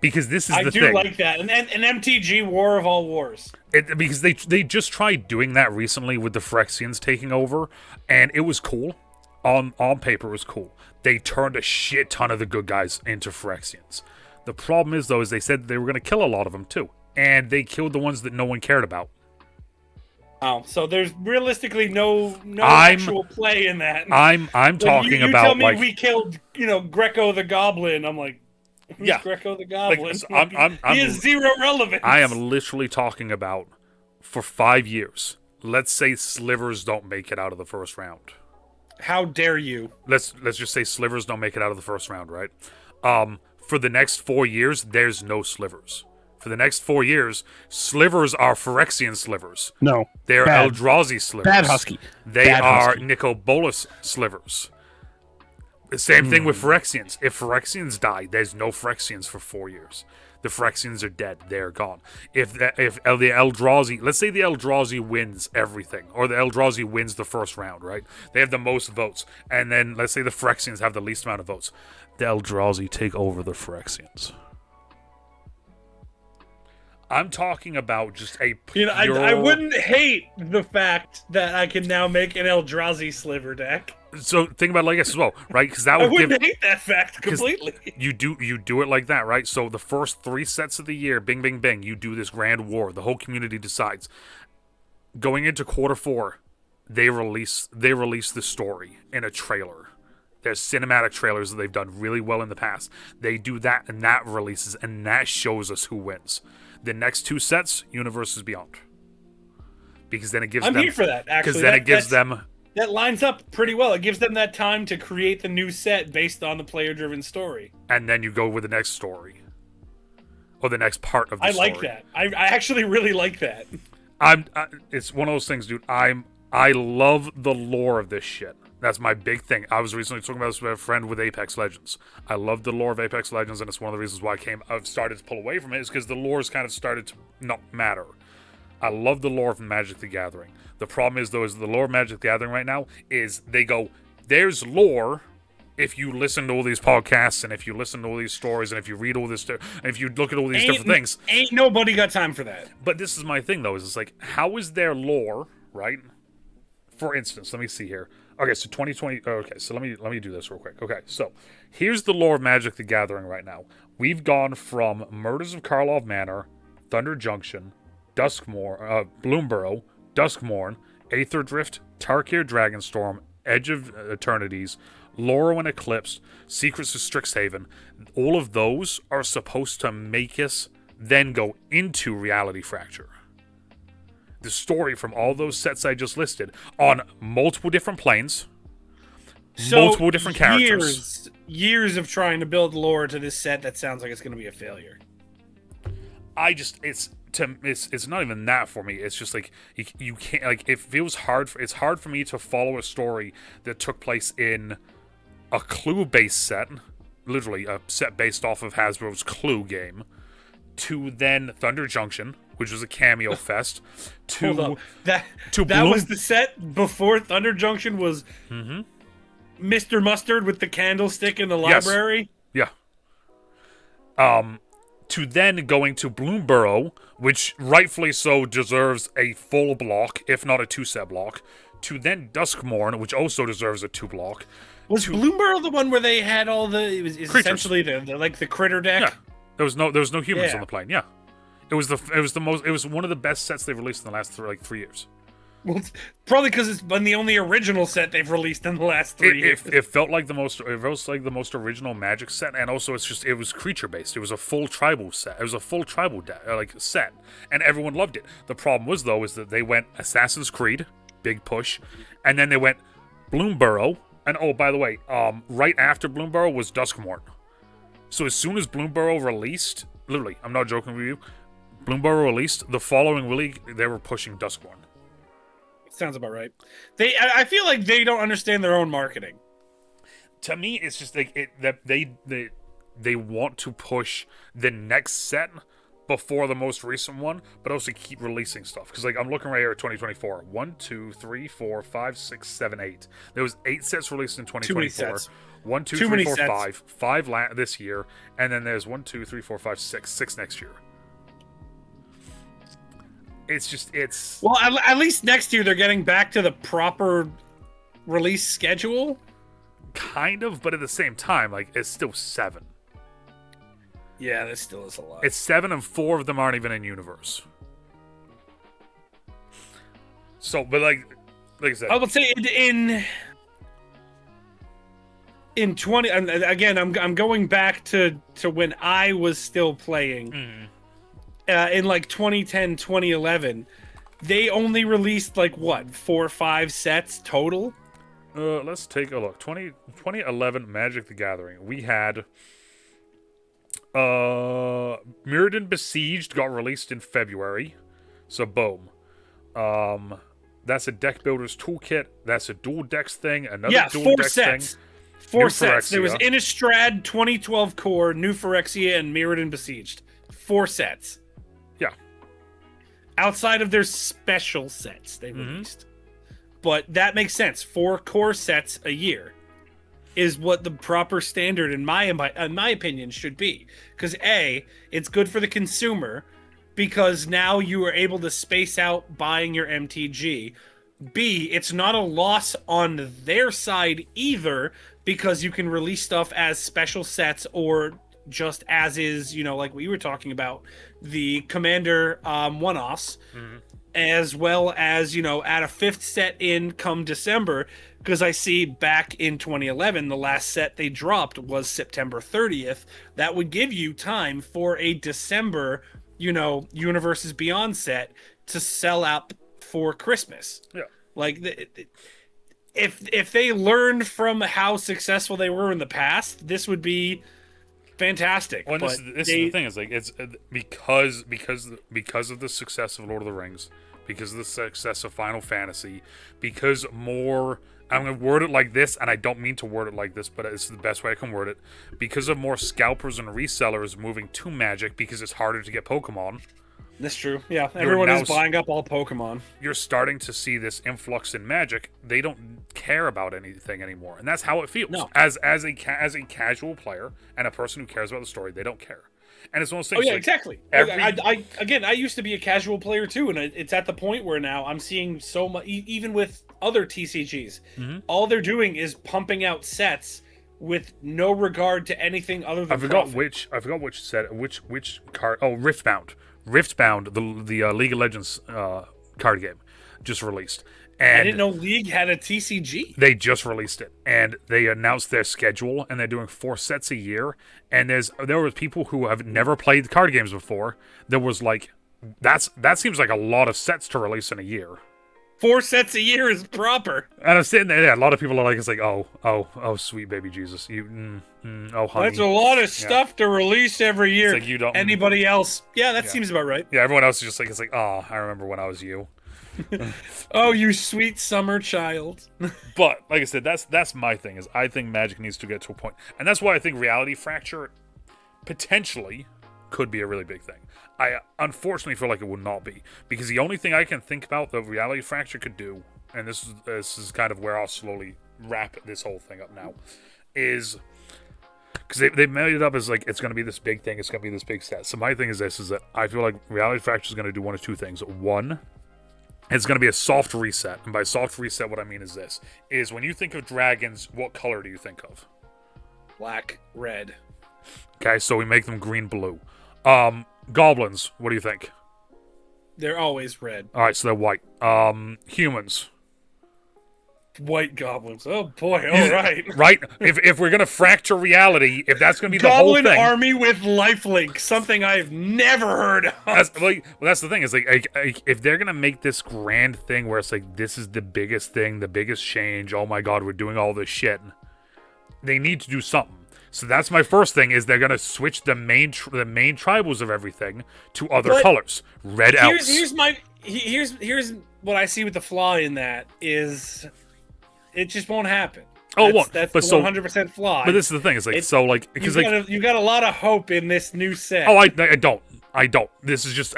Because this is the thing. I do like that. An MTG War of All Wars. Because they just tried doing that recently with the Phyrexians taking over, and it was cool. On paper, it was cool. They turned a shit ton of the good guys into Phyrexians. The problem is, though, is they said they were going to kill a lot of them, too. And they killed the ones that no one cared about. Oh, so there's realistically no actual play in that. I'm talking about, you tell me we killed, Greco the Goblin. I'm like, who's Greco the Goblin? He has 0 relevance. I am literally talking about, for 5 years, let's say Slivers don't make it out of the first round. How dare you? Let's just say Slivers don't make it out of the first round, right? For the next 4 years, there's no Slivers. For the next 4 years, slivers are Phyrexian slivers. No. They're Bad. Eldrazi slivers. Bad Husky. They Bad are Husky. Nicobolus slivers. The same thing with Phyrexians. If Phyrexians die, there's no Phyrexians for 4 years. The Phyrexians are dead. They're gone. If the Eldrazi, let's say the Eldrazi wins everything, or the Eldrazi wins the first round, right? They have the most votes. And then let's say the Phyrexians have the least amount of votes. The Eldrazi take over the Phyrexians. I'm talking about just a pure... I wouldn't hate the fact that I can now make an Eldrazi sliver deck. So think about it like this as well, right? Because that would I wouldn't hate that fact completely. You do it like that, right? So the first 3 sets of the year, bing, bing, bing, you do this grand war. The whole community decides. Going into quarter 4, they release the story in a trailer. There's cinematic trailers that they've done really well in the past. They do that, and that releases, and that shows us who wins. The next 2 sets, Universes Beyond, because then it gives them. I'm here for that. Actually, because then it gives them. That lines up pretty well. It gives them that time to create the new set based on the player-driven story. And then you go with the next story. Or the next part of the story. I like that. I actually really like that. It's one of those things, dude. I love the lore of this shit. That's my big thing. I was recently talking about this with a friend with Apex Legends. I love the lore of Apex Legends, and it's one of the reasons why I've started to pull away from it, is because the lore's kind of started to not matter. I love the lore of Magic the Gathering. The problem is, though, is the lore of Magic the Gathering right now is they go, there's lore if you listen to all these podcasts and if you listen to all these stories and if you read all this stuff and if you look at all these different things. Ain't nobody got time for that. But this is my thing, though, is it's like, how is their lore, right? For instance, let me see here. Okay, so 2020. Okay, so let me do this real quick. Okay, so here's the lore of Magic the Gathering right now. We've gone from Murders of Karlov Manor, Thunder Junction, Bloomburrow, Duskmourn, Aether Drift, Tarkir Dragonstorm, Edge of Eternities, Lorrow and Eclipse, Secrets of Strixhaven. All of those are supposed to make us then go into Reality Fracture. The story from all those sets I just listed on multiple different planes, multiple different characters. Years of trying to build lore to this set that sounds like it's going to be a failure. It's not even that for me. It's just like you can't, like, it feels hard. It's hard for me to follow a story that took place in a Clue-based set, literally a set based off of Hasbro's Clue game, to then Thunder Junction, which was a cameo fest. Hold up. That was the set before Thunder Junction was Mr. Mustard with the candlestick in the library? Yes. Yeah. To then going to Bloomburrow, which rightfully so deserves a full block, if not a 2-set block. To then Duskmourn, which also deserves a 2-block. Was Bloomburrow the one where they had all the... It was essentially the critter deck? Yeah. There was no humans on the plane. Yeah. It was one of the best sets they've released in the last 3 years. Well, probably because it's been the only original set they've released in the last 3 years. It felt like the most original Magic set, and also it was creature based. It was a full tribal set. It was a full tribal set, and everyone loved it. The problem was, though, is that they went Assassin's Creed, big push, and then they went Bloomburrow, and oh, by the way, right after Bloomburrow was Duskmourn. So as soon as Bloomburrow released, literally, I'm not joking with you, Bloomburrow released, the following week they were pushing Duskmourn. Sounds about right. I feel like they don't understand their own marketing. To me, it's just like that they want to push the next set before the most recent one, but also keep releasing stuff. Because like I'm looking right here at 2024. 1, 2, 3, 4, 5, 6, 7, 8. There was 8 sets released in 2024. Too many sets. 1, 2, 3, 4, 5. 5 this year, and then there's 1, 2, 3, 4, 5, 6. 6 next year. It's well, at least next year they're getting back to the proper release schedule. Kind of, but at the same time, like, it's still 7. Yeah, this still is a lot. It's 7, and 4 of them aren't even in universe. So, but like I said, I would say in 20. Again, I'm going back to when I was still playing. In like 2010, 2011, they only released like what, 4 or 5 sets total? Let's take a look. 2011 Magic the Gathering. We had Mirrodin Besieged got released in February, so boom. That's a deck builder's toolkit. That's a dual decks thing. Another dual four decks sets. thing. Four New sets. There was Phyrexia. Innistrad 2012 Core, New Phyrexia, and Mirrodin Besieged. 4 sets. Yeah. Outside of their special sets they released. But that makes sense. 4 core sets a year is what the proper standard, in my opinion, should be. Because A, it's good for the consumer, because now you are able to space out buying your MTG. B, it's not a loss on their side either, because you can release stuff as special sets or just as is, like we were talking about, the Commander one-offs, as well as, add a 5th set in come December, because I see back in 2011, the last set they dropped was September 30th. That would give you time for a December, Universes Beyond set to sell out for Christmas. Yeah. Like, if they learned from how successful they were in the past, this would be fantastic. Well, but this is the thing. Is like it's because of the success of Lord of the Rings, because of the success of Final Fantasy, because more. I'm gonna word it like this, and I don't mean to word it like this, but it's the best way I can word it. Because of more scalpers and resellers moving to Magic, because it's harder to get Pokemon. That's true. Yeah, everyone is buying up all Pokemon. You're starting to see this influx in Magic. They don't care about anything anymore, and that's how it feels. No. As a casual player and a person who cares about the story, they don't care. And it's one of those things. Oh yeah, like exactly. I used to be a casual player too, and it's at the point where now I'm seeing so much, even with other TCGs, all they're doing is pumping out sets with no regard to anything other than profit. I forgot which set, which card. Oh, Riftbound, the League of Legends card game, just released. And I didn't know League had a TCG. They just released it, and they announced their schedule, and they're doing 4 sets a year. And there were people who have never played card games before. There was like, that seems like a lot of sets to release in a year. 4 sets a year is proper. And I'm sitting there, a lot of people are like, it's like, oh, sweet baby Jesus, oh honey. That's a lot of stuff to release every year. It's like you don't. Anybody else? Yeah, that seems about right. Yeah, everyone else is just like, it's like, oh, I remember when I was you. Oh, you sweet summer child. But like I said, that's my thing. Is I think Magic needs to get to a point, and that's why I think Reality Fracture potentially could be a really big thing. I unfortunately feel like it would not be, because the only thing I can think about that Reality Fracture could do, and this is kind of where I'll slowly wrap this whole thing up now, is because they made it up as like it's going to be this big thing, it's going to be this big set. So my thing is this: is that I feel like Reality Fracture is going to do one of two things. One, it's going to be a soft reset, and by soft reset, what I mean is this: is when you think of dragons, what color do you think of? Black, red. Okay, so we make them green, blue. Goblins, what do you think? They're always red. All right, so they're white. Humans. White goblins. Oh boy! All right. Right. If we're gonna fracture reality, if that's gonna be the whole Goblin thing, army with lifelink, something I've never heard of. that's the thing. Is like if they're gonna make this grand thing where it's like this is the biggest thing, the biggest change. Oh my God, we're doing all this shit. They need to do something. So that's my first thing: is they're gonna switch the main tribals of everything to other colors. Red elves. Here's what I see with the flaw in that is it just won't happen. Oh, it won't. That's but 100% flaw. But this is the thing: is like because you got a lot of hope in this new set. Oh, I don't. This is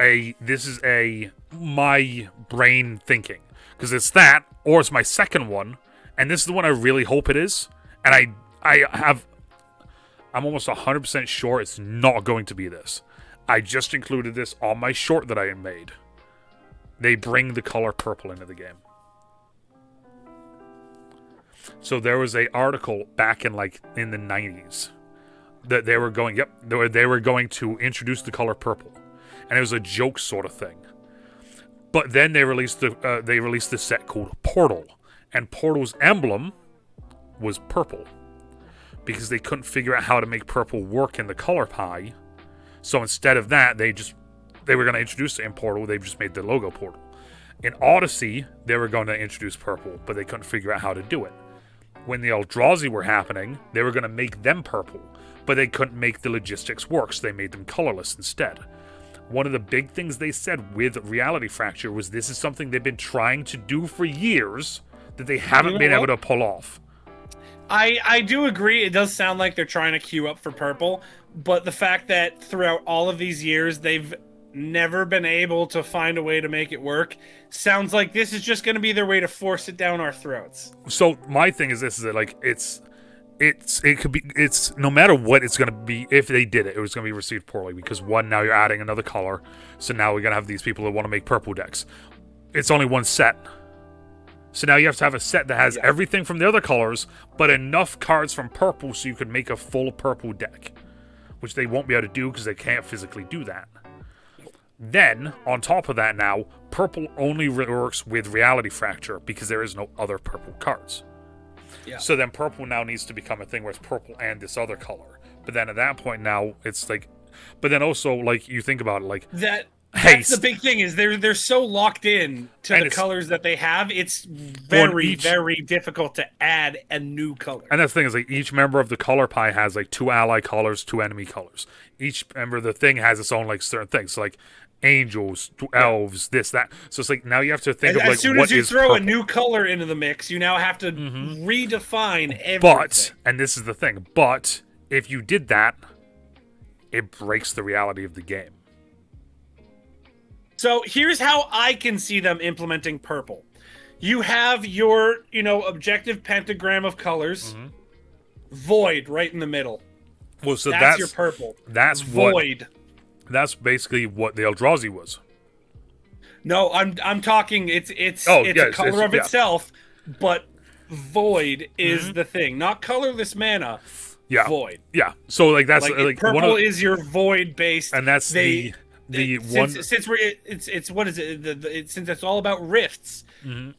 my brain thinking, because it's that, or it's my second one, and this is the one I really hope it is, and I'm almost 100% sure it's not going to be this. I just included this on my short that I made. They bring the color purple into the game. So there was a article back in the 90s that they were going to introduce the color purple, and it was a joke sort of thing. But then they released the set called Portal, and Portal's emblem was purple, because they couldn't figure out how to make purple work in the color pie. So instead of that, they were going to introduce it in Portal. They just made the logo Portal. In Odyssey, they were going to introduce purple, but they couldn't figure out how to do it. When the Eldrazi were happening, they were going to make them purple, but they couldn't make the logistics work, so they made them colorless instead. One of the big things they said with Reality Fracture was this is something they've been trying to do for years that they haven't been able to pull off. I do agree. It does sound like they're trying to queue up for purple, but the fact that throughout all of these years they've never been able to find a way to make it work sounds like this is just going to be their way to force it down our throats. So my thing is this: is that like it's no matter what it's going to be. If they did it, it was going to be received poorly because one, now you're adding another color, so now we're going to have these people that want to make purple decks. It's only one set. So now you have to have a set that has everything from the other colors, but enough cards from purple so you could make a full purple deck, which they won't be able to do because they can't physically do that. Then, on top of that now, purple only works with Reality Fracture because there is no other purple cards. Yeah. So then purple now needs to become a thing where it's purple and this other color. But then at that point now, it's like... But then also, like, you think about it, like... That's the big thing, is they're so locked in to the colors that they have, it's very difficult to add a new color. And that's the thing, is like each member of the color pie has like 2 ally colors, 2 enemy colors. Each member of the thing has its own like certain things. So like angels, elves, this, that. So it's like now you have to think of like what is as soon as you throw purple. A new color into the mix, you now have to redefine everything. But, and this is the thing, but if you did that, it breaks the reality of the game. So here's how I can see them implementing purple. You have your, objective pentagram of colors. Void right in the middle. Well, so that's your purple. That's void. That's basically what the Eldrazi was. No, I'm talking. It's a color of itself, but void is the thing, not colorless mana. Yeah, void. Yeah, so like that's like purple is your void based, and that's since what is it? Since it's all about rifts,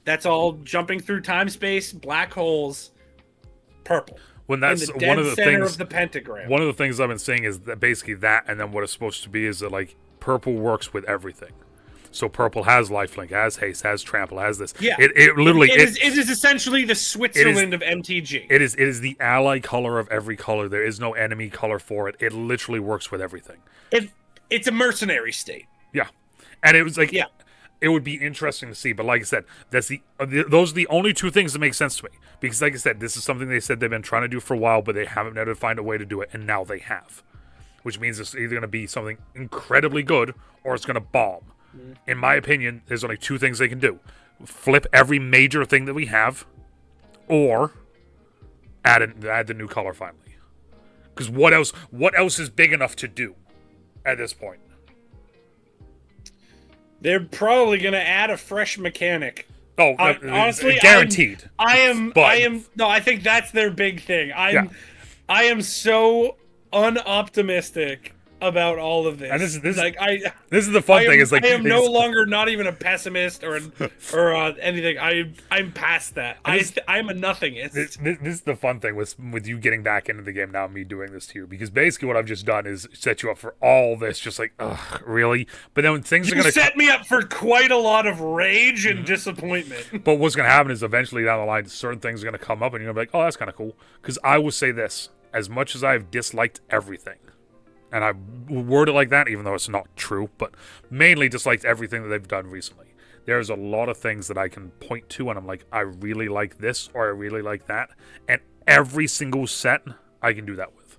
that's all jumping through time space, black holes, purple. When that's in the one of the center things of the pentagram. One of the things I've been saying is that basically that, and then what it's supposed to be is that like purple works with everything. So purple has lifelink, has haste, has trample, has this. Yeah, it literally it is essentially the Switzerland of MTG. It is the ally color of every color. There is no enemy color for it. It literally works with everything. It's a mercenary state. Yeah, and it was like it would be interesting to see, but like I said, those are the only two things that make sense to me. Because like I said, this is something they said they've been trying to do for a while, but they haven't been able to find a way to do it, and now they have. Which means it's either going to be something incredibly good, or it's going to bomb. In my opinion, there's only two things they can do. Flip every major thing that we have, or add the new color finally. Because what else is big enough to do at this point? They're probably going to add a fresh mechanic. Oh, honestly, guaranteed. I think that's their big thing. I am so unoptimistic about all of this. And this is the fun thing. Is like I am no longer not even a pessimist or anything. I'm past that. I'm a nothingist. This is the fun thing with you getting back into the game now, and me doing this to you, because basically what I've just done is set you up for all this. Just like, ugh, really? But then when things are going to set me up for quite a lot of rage and disappointment. But what's going to happen is eventually down the line, certain things are going to come up, and you're going to be like, oh, that's kind of cool. Because I will say this: as much as I've disliked everything. And I word it like that, even though it's not true, but mainly disliked everything that they've done recently. There's a lot of things that I can point to, and I'm like, I really like this, or I really like that. And every single set, I can do that with.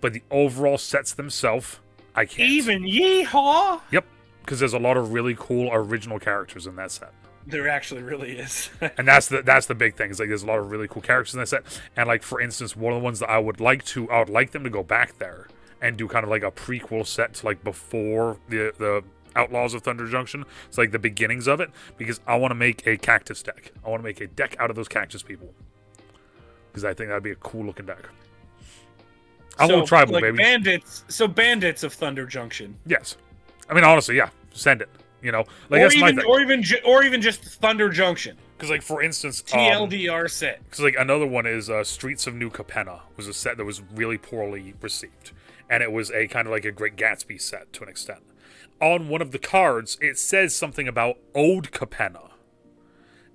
But the overall sets themselves, I can't. Even Yeehaw? Yep, because there's a lot of really cool original characters in that set. There actually really is. And that's the big thing. Is like there's a lot of really cool characters in that set. And like, for instance, one of the ones that I would like them to go back there and do kind of like a prequel set to like before the Outlaws of Thunder Junction. It's like the beginnings of it, because I want to make a cactus deck. I want to make a deck out of those cactus people, because I think that'd be a cool looking deck. I want tribal, like baby. Bandits of Thunder Junction. Yes, I mean honestly, yeah, send it. Like that's my thing. Or even just Thunder Junction. Because, like, for instance... TLDR set. Because, like, another one is Streets of New Capenna was a set that was really poorly received. And it was a kind of like a Great Gatsby set, to an extent. On one of the cards, it says something about Old Capenna.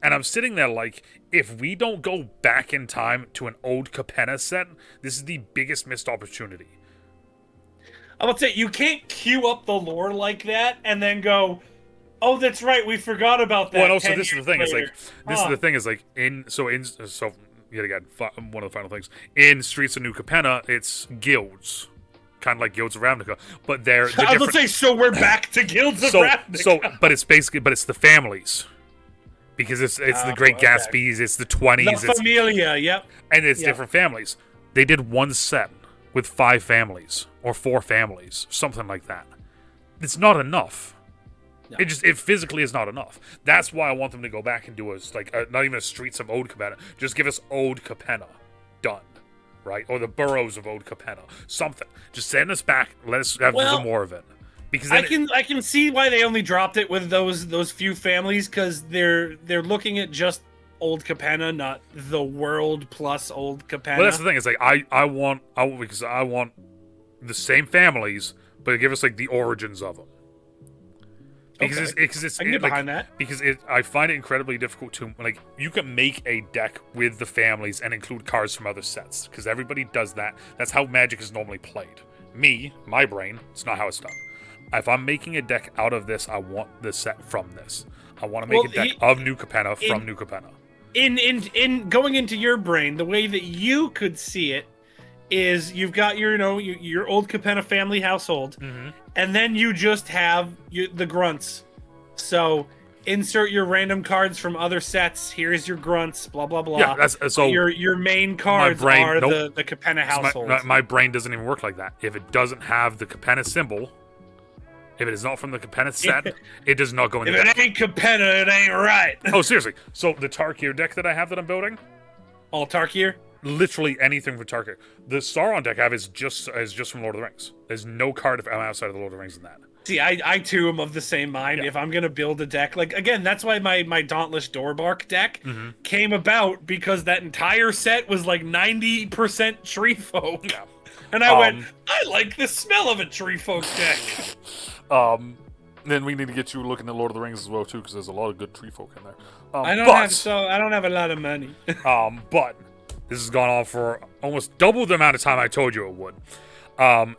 And I'm sitting there like, if we don't go back in time to an old Capenna set, this is the biggest missed opportunity. I would say you can't queue up the lore like that and then go, "Oh, that's right, we forgot about that." Well, and also 10 this is the years thing. It's later. like this is the thing. Is like so yet again one of the final things in Streets of New Capenna, it's guilds, kind of like guilds of Ravnica, but they're I was gonna different. say, so we're back to guilds of Ravnica. But it's the families. Because it's the Great Gatsbys, it's the 20s, La Familia, yep. And it's different families. They did one set with 5 families or 4 families, something like that. It's not enough. No. It physically is not enough. That's why I want them to go back and do not even a Streets of Old Capenna. Just give us Old Capenna done, right? Or the boroughs of Old Capenna, something. Just send us back. Let us have some more of it. Because I can see why they only dropped it with those few families, because they're looking at just Old Capenna, not the world plus Old Capenna. Well, that's the thing. It's like I want the same families, but give us like the origins of them. Because it's I can get behind that. Because I find it incredibly difficult to like you can make a deck with the families and include cards from other sets because everybody does that. That's how Magic is normally played. My brain, it's not how it's done. If I'm making a deck out of this, I want the set from this. I want to make a deck of New Capenna from New Capenna. In going into your brain, the way that you could see it is you've got your Old Capenna family household, and then you just have the grunts. So insert your random cards from other sets. Here's your grunts. Blah blah blah. Yeah, that's so. Your main cards are the Capenna household. My brain doesn't even work like that. If it doesn't have the Capenna symbol. If it is not from the Capenna set, it does not go in. If it ain't Capenna, it ain't right. Oh, seriously. So the Tarkir deck that I have that I'm building, all Tarkir, literally anything from Tarkir. The Sauron deck I have is just from Lord of the Rings. There's no card outside of the Lord of the Rings in that. See, I too am of the same mind. Yeah. If I'm gonna build a deck, like again, that's why my Dauntless Doorbark deck came about, because that entire set was like 90% tree folk. Yeah. And I went, I like the smell of a tree folk deck. Then we need to get you looking at Lord of the Rings as well too, because there's a lot of good tree folk in there. I don't have a lot of money. But this has gone on for almost double the amount of time I told you it would.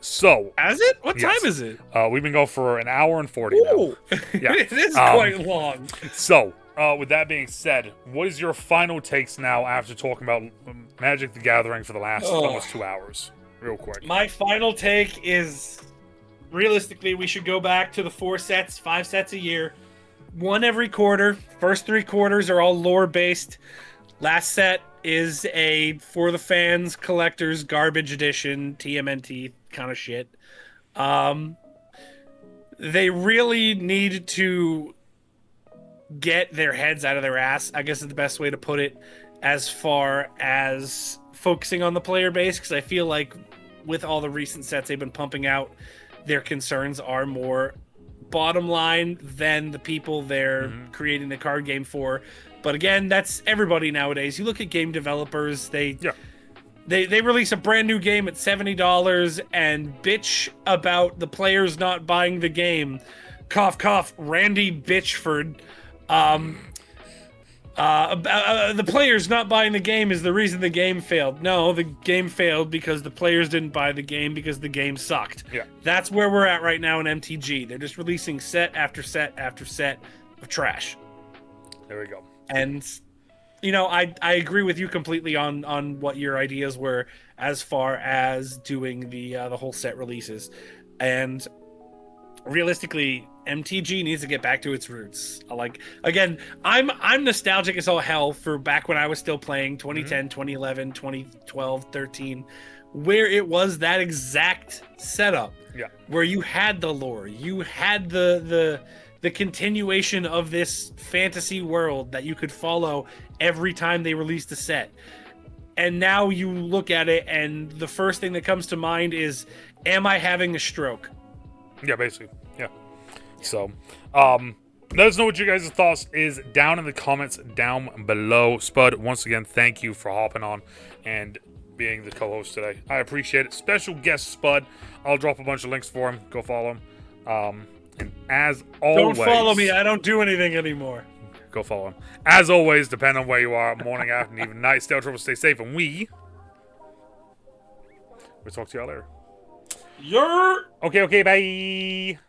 So has it? What time is it? We've been going for an hour and 40 now. Yeah, it is quite long. So, with that being said, what is your final takes now after talking about Magic the Gathering for the last almost 2 hours? Real quick. My final take is, realistically, we should go back to the 5 sets a year. 1 every quarter. First 3 quarters are all lore-based. Last set is a for the fans, collectors, garbage edition, TMNT kind of shit. They really need to get their heads out of their ass, I guess is the best way to put it, as far as focusing on the player base, because I feel like with all the recent sets they've been pumping out, their concerns are more bottom line than the people they're creating the card game for. But again, that's everybody nowadays. You look at game developers, they release a brand new game at $70 and bitch about the players not buying the game. Cough, cough, Randy Bitchford. The players not buying the game is the reason the game failed. No, the game failed because the players didn't buy the game because the game sucked. Yeah. That's where we're at right now in MTG. They're just releasing set after set after set of trash. There we go. And, I agree with you completely on what your ideas were as far as doing the whole set releases. And realistically, MTG needs to get back to its roots. Again, I'm nostalgic as all hell for back when I was still playing 2010, 2011, 2012, 13, where it was that exact setup. Yeah. Where you had the lore, you had the continuation of this fantasy world that you could follow every time they released a set. And now you look at it and the first thing that comes to mind is, am I having a stroke? Yeah, basically. Yeah. So, let us know what you guys' thoughts is down in the comments down below. Spud, once again, thank you for hopping on and being the co-host today. I appreciate it. Special guest Spud. I'll drop a bunch of links for him. Go follow him. And as always... Don't follow me. I don't do anything anymore. Go follow him. As always, depending on where you are, morning, afternoon, even night, stay out of trouble, stay safe, and we'll talk to y'all later. You're Okay, bye.